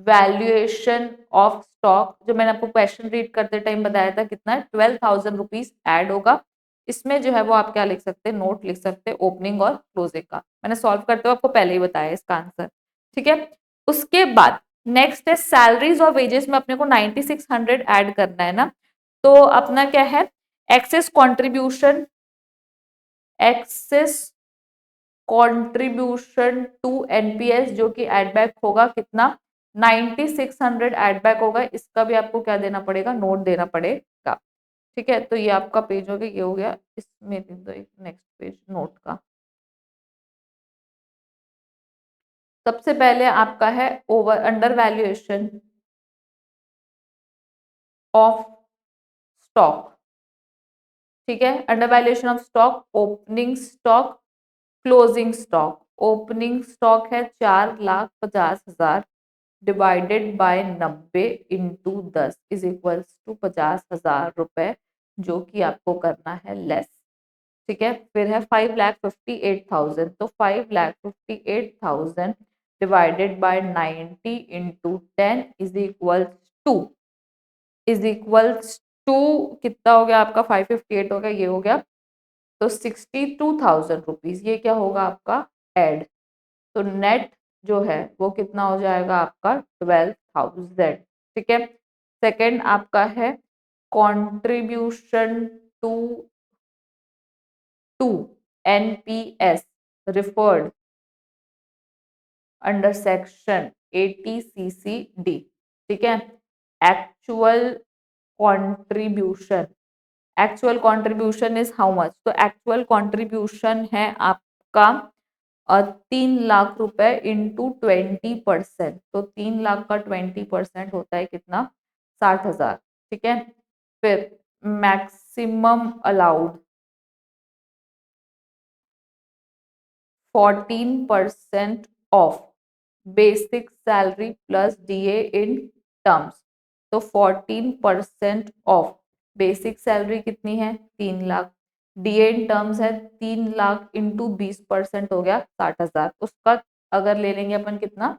Speaker 1: valuation of stock, जो मैंने आपको क्वेश्चन रीड करते टाइम बताया था कितना, 12,000 रुपीज ऐड होगा। इसमें जो है वो आप क्या लिख सकते हैं, नोट लिख सकते हैं ओपनिंग और क्लोजिंग का। मैंने सॉल्व करते हुए आपको पहले ही बताया इसका आंसर, ठीक है। उसके बाद नेक्स्ट है सैलरीज और वेजेस में अपने को 9600 ऐड करना है ना। तो अपना क्या है, excess contribution, excess contribution to NPS जो कि एडबैक होगा कितना, 9600 एडबैक होगा। इसका भी आपको क्या देना पड़ेगा, नोट देना पड़ेगा, ठीक है। तो ये आपका पेज हो गया, ये हो गया, इसमें दे दो एक नेक्स्ट पेज नोट का। सबसे पहले आपका है over under valuation of stock, ठीक है। Under valuation of stock, opening stock, closing stock. Opening stock है 4,50,000 divided by 90 into 10 is equals to 50,000 रुपए, जो कि आपको करना है लेस, ठीक है। फिर है 5,58,000, तो 5,58,000 divided by 90 into 10 to is equals to कितना हो गया आपका, 558 हो गया, ये हो गया, तो 62,000 रुपीज ये क्या होगा आपका एड। तो नेट जो है वो कितना हो जाएगा आपका 12,000, ठीक है। सेकंड आपका है contribution to to NPS referred under section 80 CC D, ठीक है। Actual contribution, actual contribution is how much, तो एक्चुअल कंट्रीब्यूशन है आपका 3,00,000 रुपए इंटू 20%, तो 3,00,000 का 20% होता है कितना, 60,000, ठीक है। फिर maximum allowed 14% of basic salary plus DA in terms, तो 14% ऑफ बेसिक सैलरी कितनी है, 3,00,000, डीए इन टर्म्स है 3,00,000 इंटू 20% हो गया 60,000, उसका अगर ले लेंगे अपन कितना,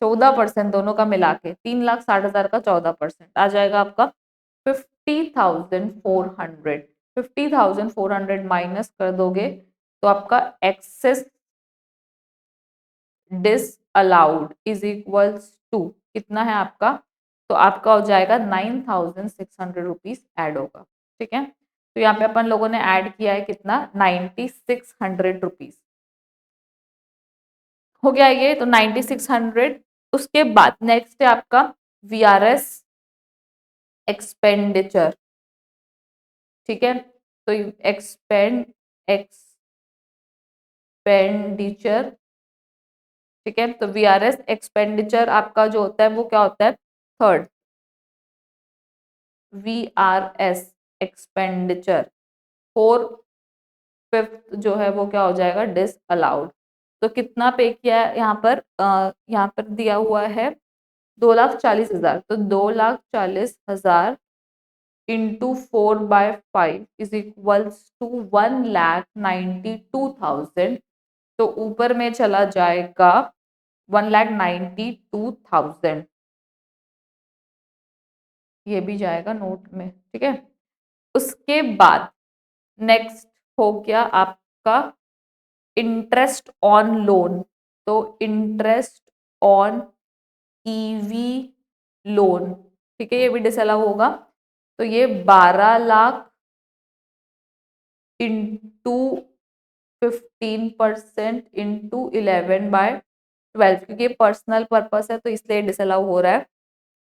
Speaker 1: 14%, दोनों का मिला के 3,60,000 का 14% आ जाएगा आपका 50,400। 50,400 माइनस कर दोगे तो आपका excess disallowed is equals to कितना है आपका, तो आपका हो जाएगा 9,600 रुपीज ऐड होगा, ठीक है। तो यहाँ पे अपन लोगों ने ऐड किया है कितना, 9,600 रुपीज हो गया ये, तो 9,600। उसके बाद नेक्स्ट है आपका वीआरएस एक्सपेंडिचर, ठीक है। तो एक्सपेंडिचर, ठीक है। तो वीआरएस एक्सपेंडिचर आपका जो होता है वो क्या होता है, third VRS expenditure, four fifth जो है वो क्या हो जाएगा, डिस अलाउड। तो कितना पे किया है यहाँ पर, यहाँ पर दिया हुआ है 2,40,000, तो 2,40,000 इंटू 4/5 इज इक्वल्स टू 1,92,000, तो ऊपर में चला जाएगा 1,92,000, ये भी जाएगा नोट में, ठीक है। उसके बाद नेक्स्ट हो गया आपका इंटरेस्ट ऑन लोन, तो इंटरेस्ट ऑन ईवी लोन, ठीक है, ये भी डिसअलाउ होगा। तो ये 12,00,000 इंटू 15% इंटू 11/12, क्योंकि ये पर्सनल पर्पस है तो इसलिए डिसअलाउ हो रहा है।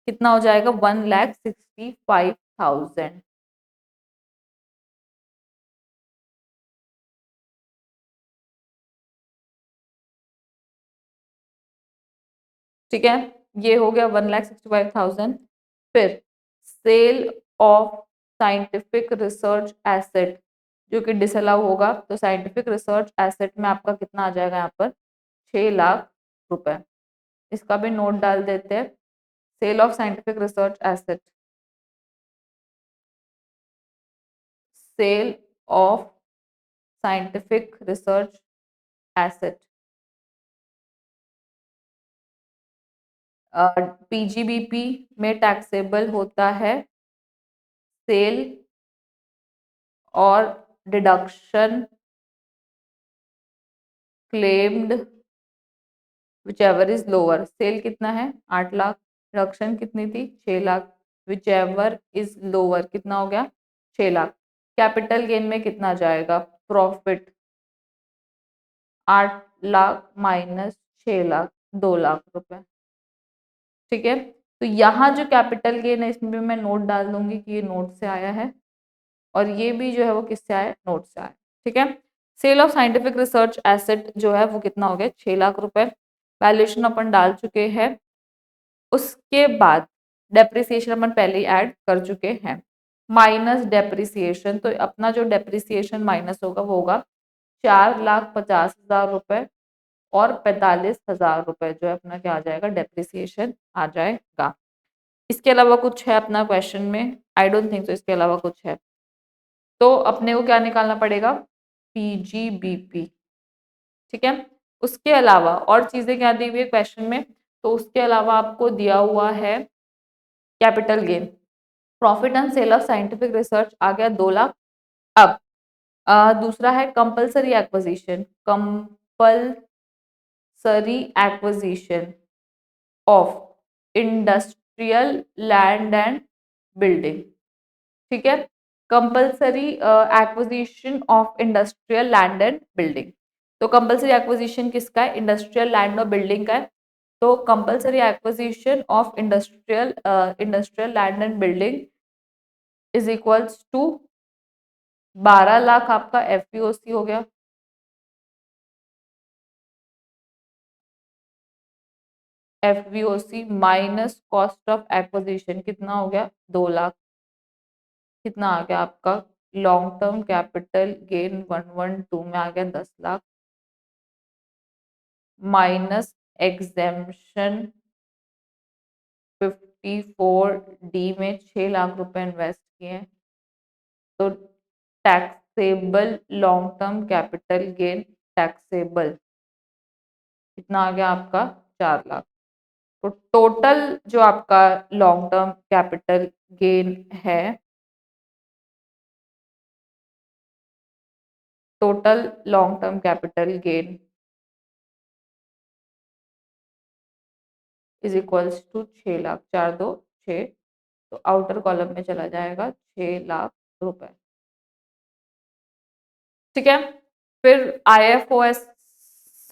Speaker 1: कितना हो जाएगा, 1,65,000, ठीक है। ये हो गया 1,65,000। फिर sale of scientific research asset जो कि डिसअलाउ होगा, तो साइंटिफिक रिसर्च एसेट में आपका कितना आ जाएगा यहाँ पर, 6,00,000 रुपए, इसका भी नोट डाल देते हैं। Sale of scientific research asset sale of scientific research asset. PGBP में टैक्सेबल होता है सेल और deduction claimed whichever is lower. Sale कितना है 8 लाख, डिडक्शन कितनी थी 6 लाख, विचएवर इज लोअर कितना हो गया 6 लाख। कैपिटल गेन में कितना जाएगा प्रॉफिट 8 लाख माइनस 6 लाख 2 लाख रुपए। ठीक है, तो यहाँ जो कैपिटल गेन है इसमें भी मैं नोट डाल दूंगी कि ये नोट से आया है और ये भी जो है वो किससे आया नोट से आया। ठीक है, sale of scientific research asset जो है वो कितना हो गया 6 लाख रुपए। वैल्यूएशन अपन डाल चुके हैं। उसके बाद डेप्रिसिएशन अपन पहले ही ऐड कर चुके हैं। माइनस डेप्रिसिएशन, तो अपना जो डेप्रिसिएशन माइनस होगा वो होगा 4,50,000 रुपए और 45,000 रुपए जो है अपना क्या आ जाएगा डेप्रिसिएशन आ जाएगा। इसके अलावा कुछ है अपना क्वेश्चन में? आई डोंट थिंक सो इसके अलावा कुछ है। तो अपने को क्या निकालना पड़ेगा पीजीबीपी। ठीक है, उसके अलावा और चीजें क्या दी हुई है क्वेश्चन में? तो उसके अलावा आपको दिया हुआ है capital gain, profit and sale of scientific research आ गया 2 लाख। अब दूसरा है compulsory acquisition, compulsory acquisition of industrial land and building. ठीक है, compulsory acquisition of industrial land and building. तो कंपलसरी एक्विजिशन किसका है इंडस्ट्रियल लैंड और बिल्डिंग का है। तो compulsory acquisition of industrial land and building is equals to 12 lakh आपका एफपीओसी हो गया। FVOC minus cost of acquisition कितना हो गया 2 लाख। कितना आ गया आपका लॉन्ग टर्म कैपिटल गेन 112 में आ गया 10 लाख माइनस एग्जेम्पशन 54D में 6 लाख रुपए इन्वेस्ट किए। तो taxable long term capital gain taxable कितना आ गया आपका 4 लाख। तो टोटल जो आपका लॉन्ग टर्म कैपिटल गेन है, total long term capital gain is equals to 6 lakh, 4 2 6, तो आउटर कॉलम में चला जाएगा 6 लाख रुपए। ठीक है, फिर आईएफओएस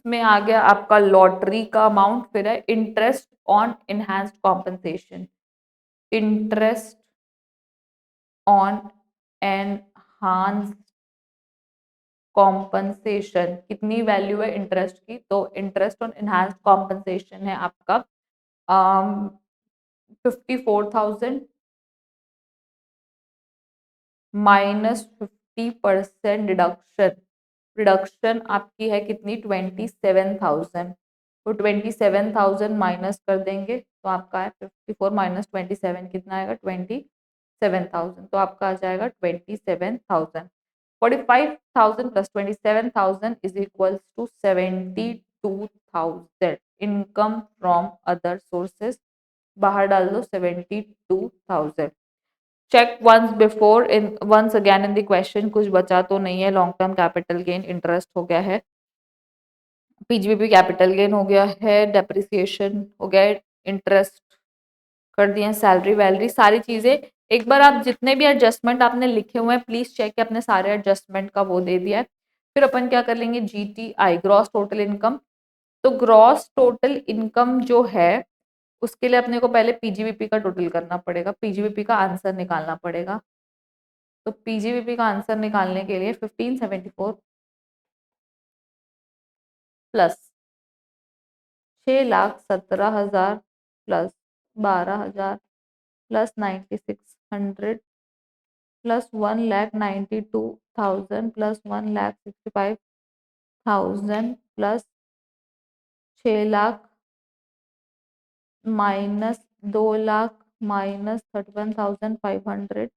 Speaker 1: में आ गया आपका लॉटरी का अमाउंट, फिर है interest on enhanced compensation, interest on enhanced compensation कितनी वैल्यू है इंटरेस्ट की? तो इंटरेस्ट ऑन इनहैंस्ड कॉम्पनसेशन है आपका 54,000 माइनस 50% डिडक्शन। डिडक्शन आपकी है कितनी 27,000। तो 27,000 माइनस कर देंगे तो आपका है 54 माइनस 27 कितना आएगा 27,000। तो आपका आ जाएगा 27,000। 45,000 plus 27,000 is equals to 72,000 income from other sources. बाहर डाल दो 72,000। Check once before in once again in the question, कुछ बचा तो नहीं है। Long term capital gain interest हो गया है, पीजीबीपी कैपिटल गेन हो गया है, डेप्रिसिएशन हो गया है, इंटरेस्ट कर दिए, सैलरी वैलरी सारी चीजें। एक बार आप जितने भी एडजस्टमेंट आपने लिखे हुए हैं प्लीज चेक के अपने सारे एडजस्टमेंट का वो दे दिया है। फिर अपन क्या कर लेंगे जीटीआई ग्रॉस टोटल इनकम। तो ग्रॉस टोटल इनकम जो है उसके लिए अपने को पहले पीजीबीपी का टोटल करना पड़ेगा, पीजीबीपी का आंसर निकालना पड़ेगा। तो पीजीबीपी का आंसर निकालने के लिए 1574 plus 6,17,000 plus 12,000 plus 9,600 plus 1,92,000 plus 1,65,000 plus 6 lakh minus 2 lakh minus 31,500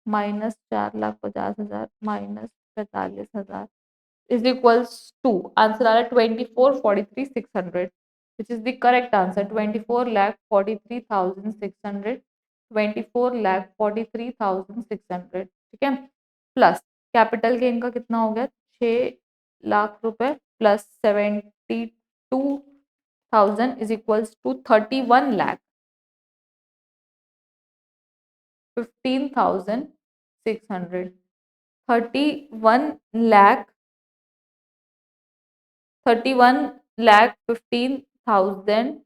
Speaker 1: -4,50,000 -45,000 is equals to answer आ रहा है 24,43,600 which is the correct answer 24,43,600 24,43,600 ठीक है प्लस कैपिटल गेन का कितना हो गया 6 लाख रुपए plus 72,000 is equals to 31,15,600 31 lakh 31,15,600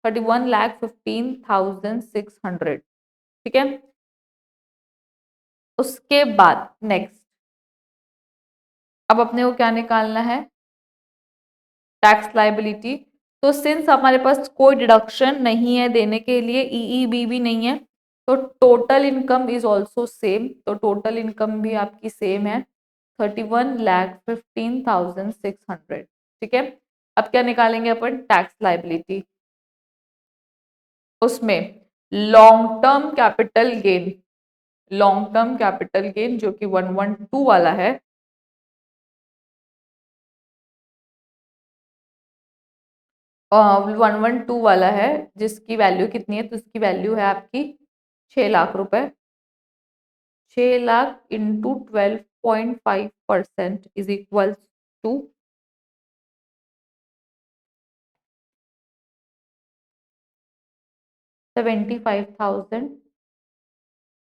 Speaker 1: 31,15,600 ठीक है उसके बाद नेक्स्ट अब अपने को क्या निकालना है टैक्स लाइबिलिटी तो सिंस हमारे पास कोई डिडक्शन नहीं है देने के लिए ईईबी भी नहीं है तो total income is also same तो टोटल इनकम भी आपकी सेम है 31,15,600 ठीक है अब क्या निकालेंगे अपन टैक्स लाइबिलिटी उसमें लॉन्ग टर्म कैपिटल गेन जो कि 112 वाला है 112 वाला है जिसकी वैल्यू कितनी है तो उसकी वैल्यू है आपकी 6 लाख रुपए 6 lakh into 12.5% is equal to 75,000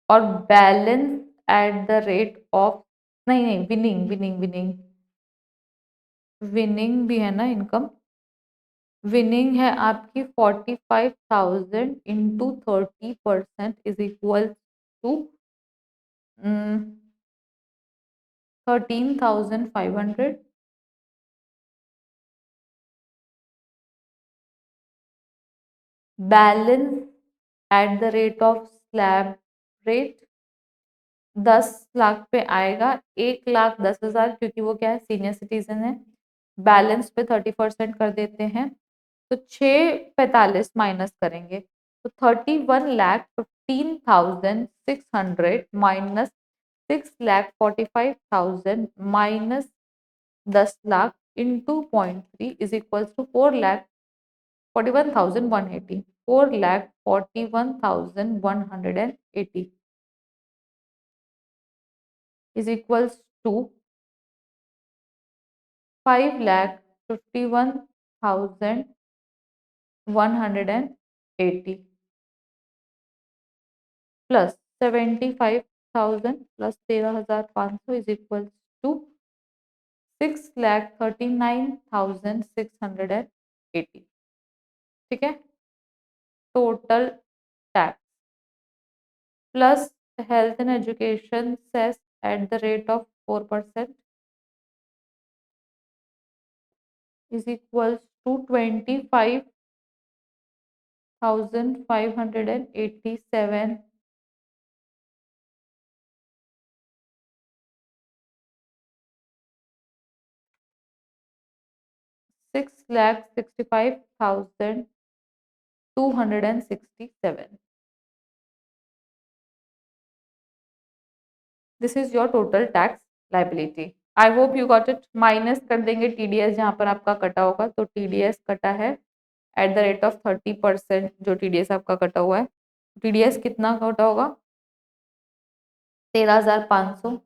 Speaker 1: और balance at the rate of नहीं विनिंग भी है ना इनकम विनिंग है आपकी 45,000 into 30% is equal to 13,500 balance at the rate of slab rate 10 lakh पे आएगा 1,10,000 क्योंकि वो क्या है सीनियर सिटीजन है बैलेंस पे 30% कर देते हैं तो 6,45 माइनस करेंगे तो 31,15,600 minus 6,45,000 minus 10 lakh into 0.3 is equal to 4,41,180 4,41,180 is equals to 5,51,180 plus 75,000 plus 13,500 is equals to 6,39,680 ठीक है total tax plus health and education cess at the rate of 4% is equals to 25,587 6,65,267 this is your total tax liability I hope you got it minus कर देंगे टीडीएस जहां पर आपका कटा होगा तो टीडीएस कटा है एट द रेट ऑफ 30% जो टीडीएस आपका कटा हुआ है टीडीएस कितना कटा होगा 13,500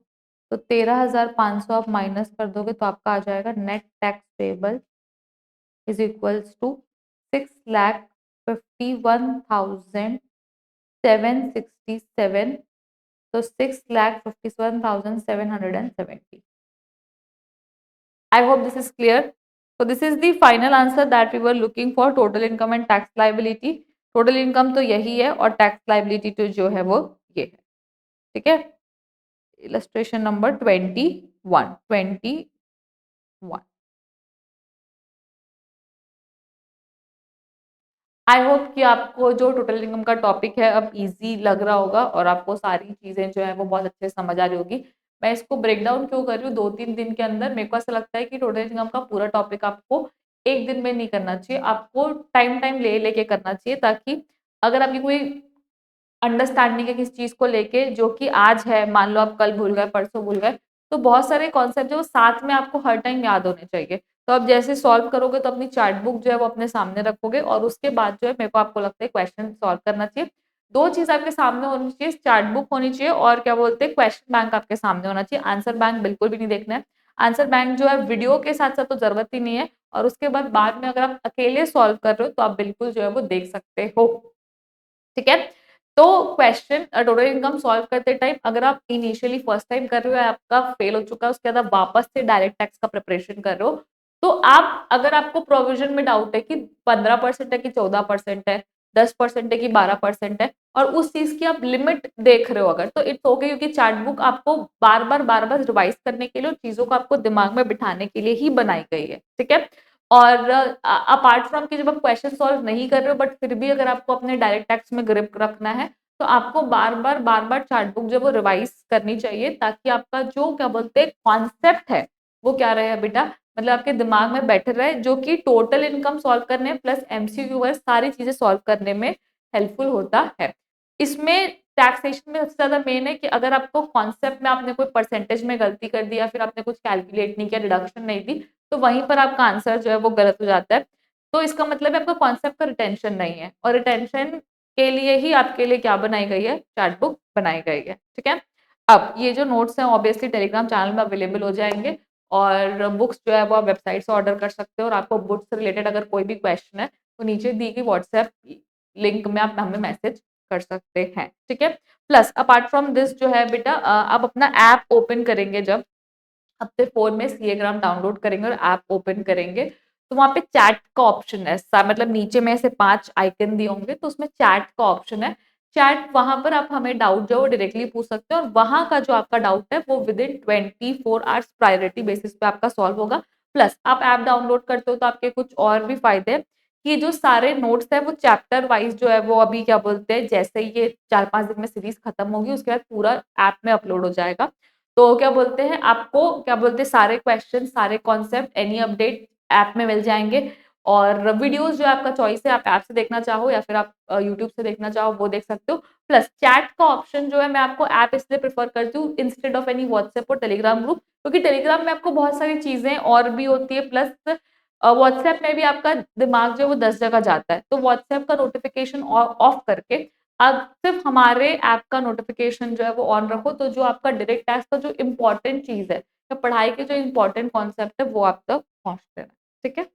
Speaker 1: तो 13,500 आप माइनस कर दोगे तो आपका आ जाएगा net tax payable is equals to 6,51,767 so 6,51,770 I hope this is clear so this is the final answer that we were looking for total income and tax liability total income तो यही है और tax liability तो जो है वो ये है ठीक है illustration number 21 आई होप कि आपको जो टोटल इनकम का टॉपिक है अब इजी लग रहा होगा और आपको सारी चीजें जो है वो बहुत अच्छे से समझ आ रही होगी मैं इसको ब्रेक डाउन क्यों कर रही हूँ 2-3 दिन के अंदर। मेरे को ऐसा लगता है कि टोटल इनकम का पूरा टॉपिक आपको एक दिन में नहीं करना चाहिए, आपको टाइम टाइम ले लेके करना चाहिए, ताकि अगर आपकी कोई अंडरस्टैंडिंग है किसी चीज को लेके जो कि आज है, मान लो आप कल भूल गए, परसों भूल गए, तो बहुत सारे कॉन्सेप्ट जो साथ में आपको हर टाइम याद होने चाहिए। तो आप जैसे सॉल्व करोगे तो अपनी चार्ट बुक जो है वो अपने सामने रखोगे, और उसके बाद जो है मेरे को आपको लगता है क्वेश्चन सॉल्व करना चाहिए। दो चीज आपके सामने होनी चाहिए, चार्ट बुक होनी चाहिए और क्या बोलते हैं क्वेश्चन बैंक आपके सामने होना चाहिए। आंसर बैंक बिल्कुल भी नहीं देखना है। आंसर बैंक जो है वीडियो के साथ साथ तो जरूरत ही नहीं है, और उसके बाद में अगर आप अकेले सॉल्व कर रहे हो तो आप बिल्कुल जो है वो देख सकते हो। ठीक है। तो क्वेश्चन टोटल इनकम सॉल्व करते टाइम अगर आप इनिशियली फर्स्ट टाइम कर रहे हो, आपका फेल हो चुका है, उसके बाद आप वापस से डायरेक्ट टैक्स का प्रिपरेशन कर रहे हो, तो आप अगर आपको प्रोविजन में डाउट है कि 15% है कि 14% है, 10% है कि 12% है, और उस चीज की आप लिमिट देख रहे हो अगर, तो इट्स ओके, क्योंकि चार्ट बुक आपको बार बार रिवाइज करने के लिए और चीजों को आपको दिमाग में बिठाने के लिए ही बनाई गई है। ठीक है। और अपार्ट फ्रॉम कि जब आप क्वेश्चन सॉल्व नहीं कर रहे हो, बट फिर भी अगर आपको अपने डायरेक्ट टैक्स में ग्रिप रखना है, तो आपको बार बार चार्ट बुक जो वो रिवाइज करनी चाहिए, ताकि आपका जो क्या बोलते हैं कॉन्सेप्ट है वो क्या रहे बेटा, मतलब आपके दिमाग में बैठे रहे, जो कि टोटल इनकम सॉल्व करने प्लस एमसीक्यू है सारी चीजें सॉल्व करने में हेल्पफुल होता है। इसमें टैक्सेशन में सबसे ज्यादा मेन है कि अगर आपको कॉन्सेप्ट में आपने कोई परसेंटेज में गलती कर दी या फिर आपने कुछ कैलकुलेट नहीं किया, डिडक्शन नहीं दी, तो वहीं पर आपका आंसर जो है वो गलत हो जाता है। तो इसका मतलब है आपका कॉन्सेप्ट का रिटेंशन नहीं है, और रिटेंशन के लिए ही आपके लिए क्या बनाई गई है, चार्ट बुक बनाई गई है। ठीक है। अब ये जो नोट्स हैं ऑब्वियसली टेलीग्राम चैनल में अवेलेबल हो जाएंगे, और बुक्स जो है वो आप वेबसाइट से ऑर्डर कर सकते हो, और आपको बुक्स से रिलेटेड अगर कोई भी क्वेश्चन है तो नीचे दी गई व्हाट्सएप लिंक में आप हमें मैसेज कर सकते हैं। ठीक है। प्लस अपार्ट फ्रॉम दिस जो है बेटा, आप अपना ऐप ओपन करेंगे जब अपने फोन में सीएग्राम डाउनलोड करेंगे और ऐप ओपन करेंगे, तो वहां पे चैट का ऑप्शन है, मतलब नीचे में ऐसे 5 आइकन दिए होंगे, तो उसमें चैट का ऑप्शन है। चैट वहां पर आप हमें डाउट जो है वो डायरेक्टली पूछ सकते हैं, और वहां का जो आपका डाउट है वो with in 24 hours priority basis पे आपका सॉल्व होगा। प्लस आप ऐप डाउनलोड करते हो तो आपके कुछ और भी फायदे हैं, कि जो सारे नोट्स है वो चैप्टर वाइज जो है वो अभी क्या बोलते हैं, जैसे ही ये 4-5 दिन में सीरीज खत्म होगी उसके बाद पूरा ऐप में अपलोड हो जाएगा। तो क्या बोलते हैं आपको, क्या बोलते हैं सारे क्वेश्चन सारे कॉन्सेप्ट एनी अपडेट ऐप में मिल जाएंगे, और वीडियोस जो आपका चॉइस है, आप ऐप से देखना चाहो या फिर आप यूट्यूब से देखना चाहो वो देख सकते हो। प्लस चैट का ऑप्शन जो है मैं आपको ऐप इसलिए प्रेफर करती हूँ इंस्टेड ऑफ एनी व्हाट्सएप और टेलीग्राम ग्रुप, क्योंकि टेलीग्राम में आपको बहुत सारी चीजें और भी होती है, प्लस व्हाट्सएप में भी आपका दिमाग जो है वो 10 जगह जाता है, तो व्हाट्सएप का नोटिफिकेशन ऑफ करके आप सिर्फ हमारे ऐप का नोटिफिकेशन जो है वो ऑन रखो, तो जो आपका डायरेक्ट टैक्स का जो इम्पोर्टेंट चीज है या पढ़ाई के जो इम्पोर्टेंट कॉन्सेप्ट है वो आप तक पहुंचते हैं। ठीक है।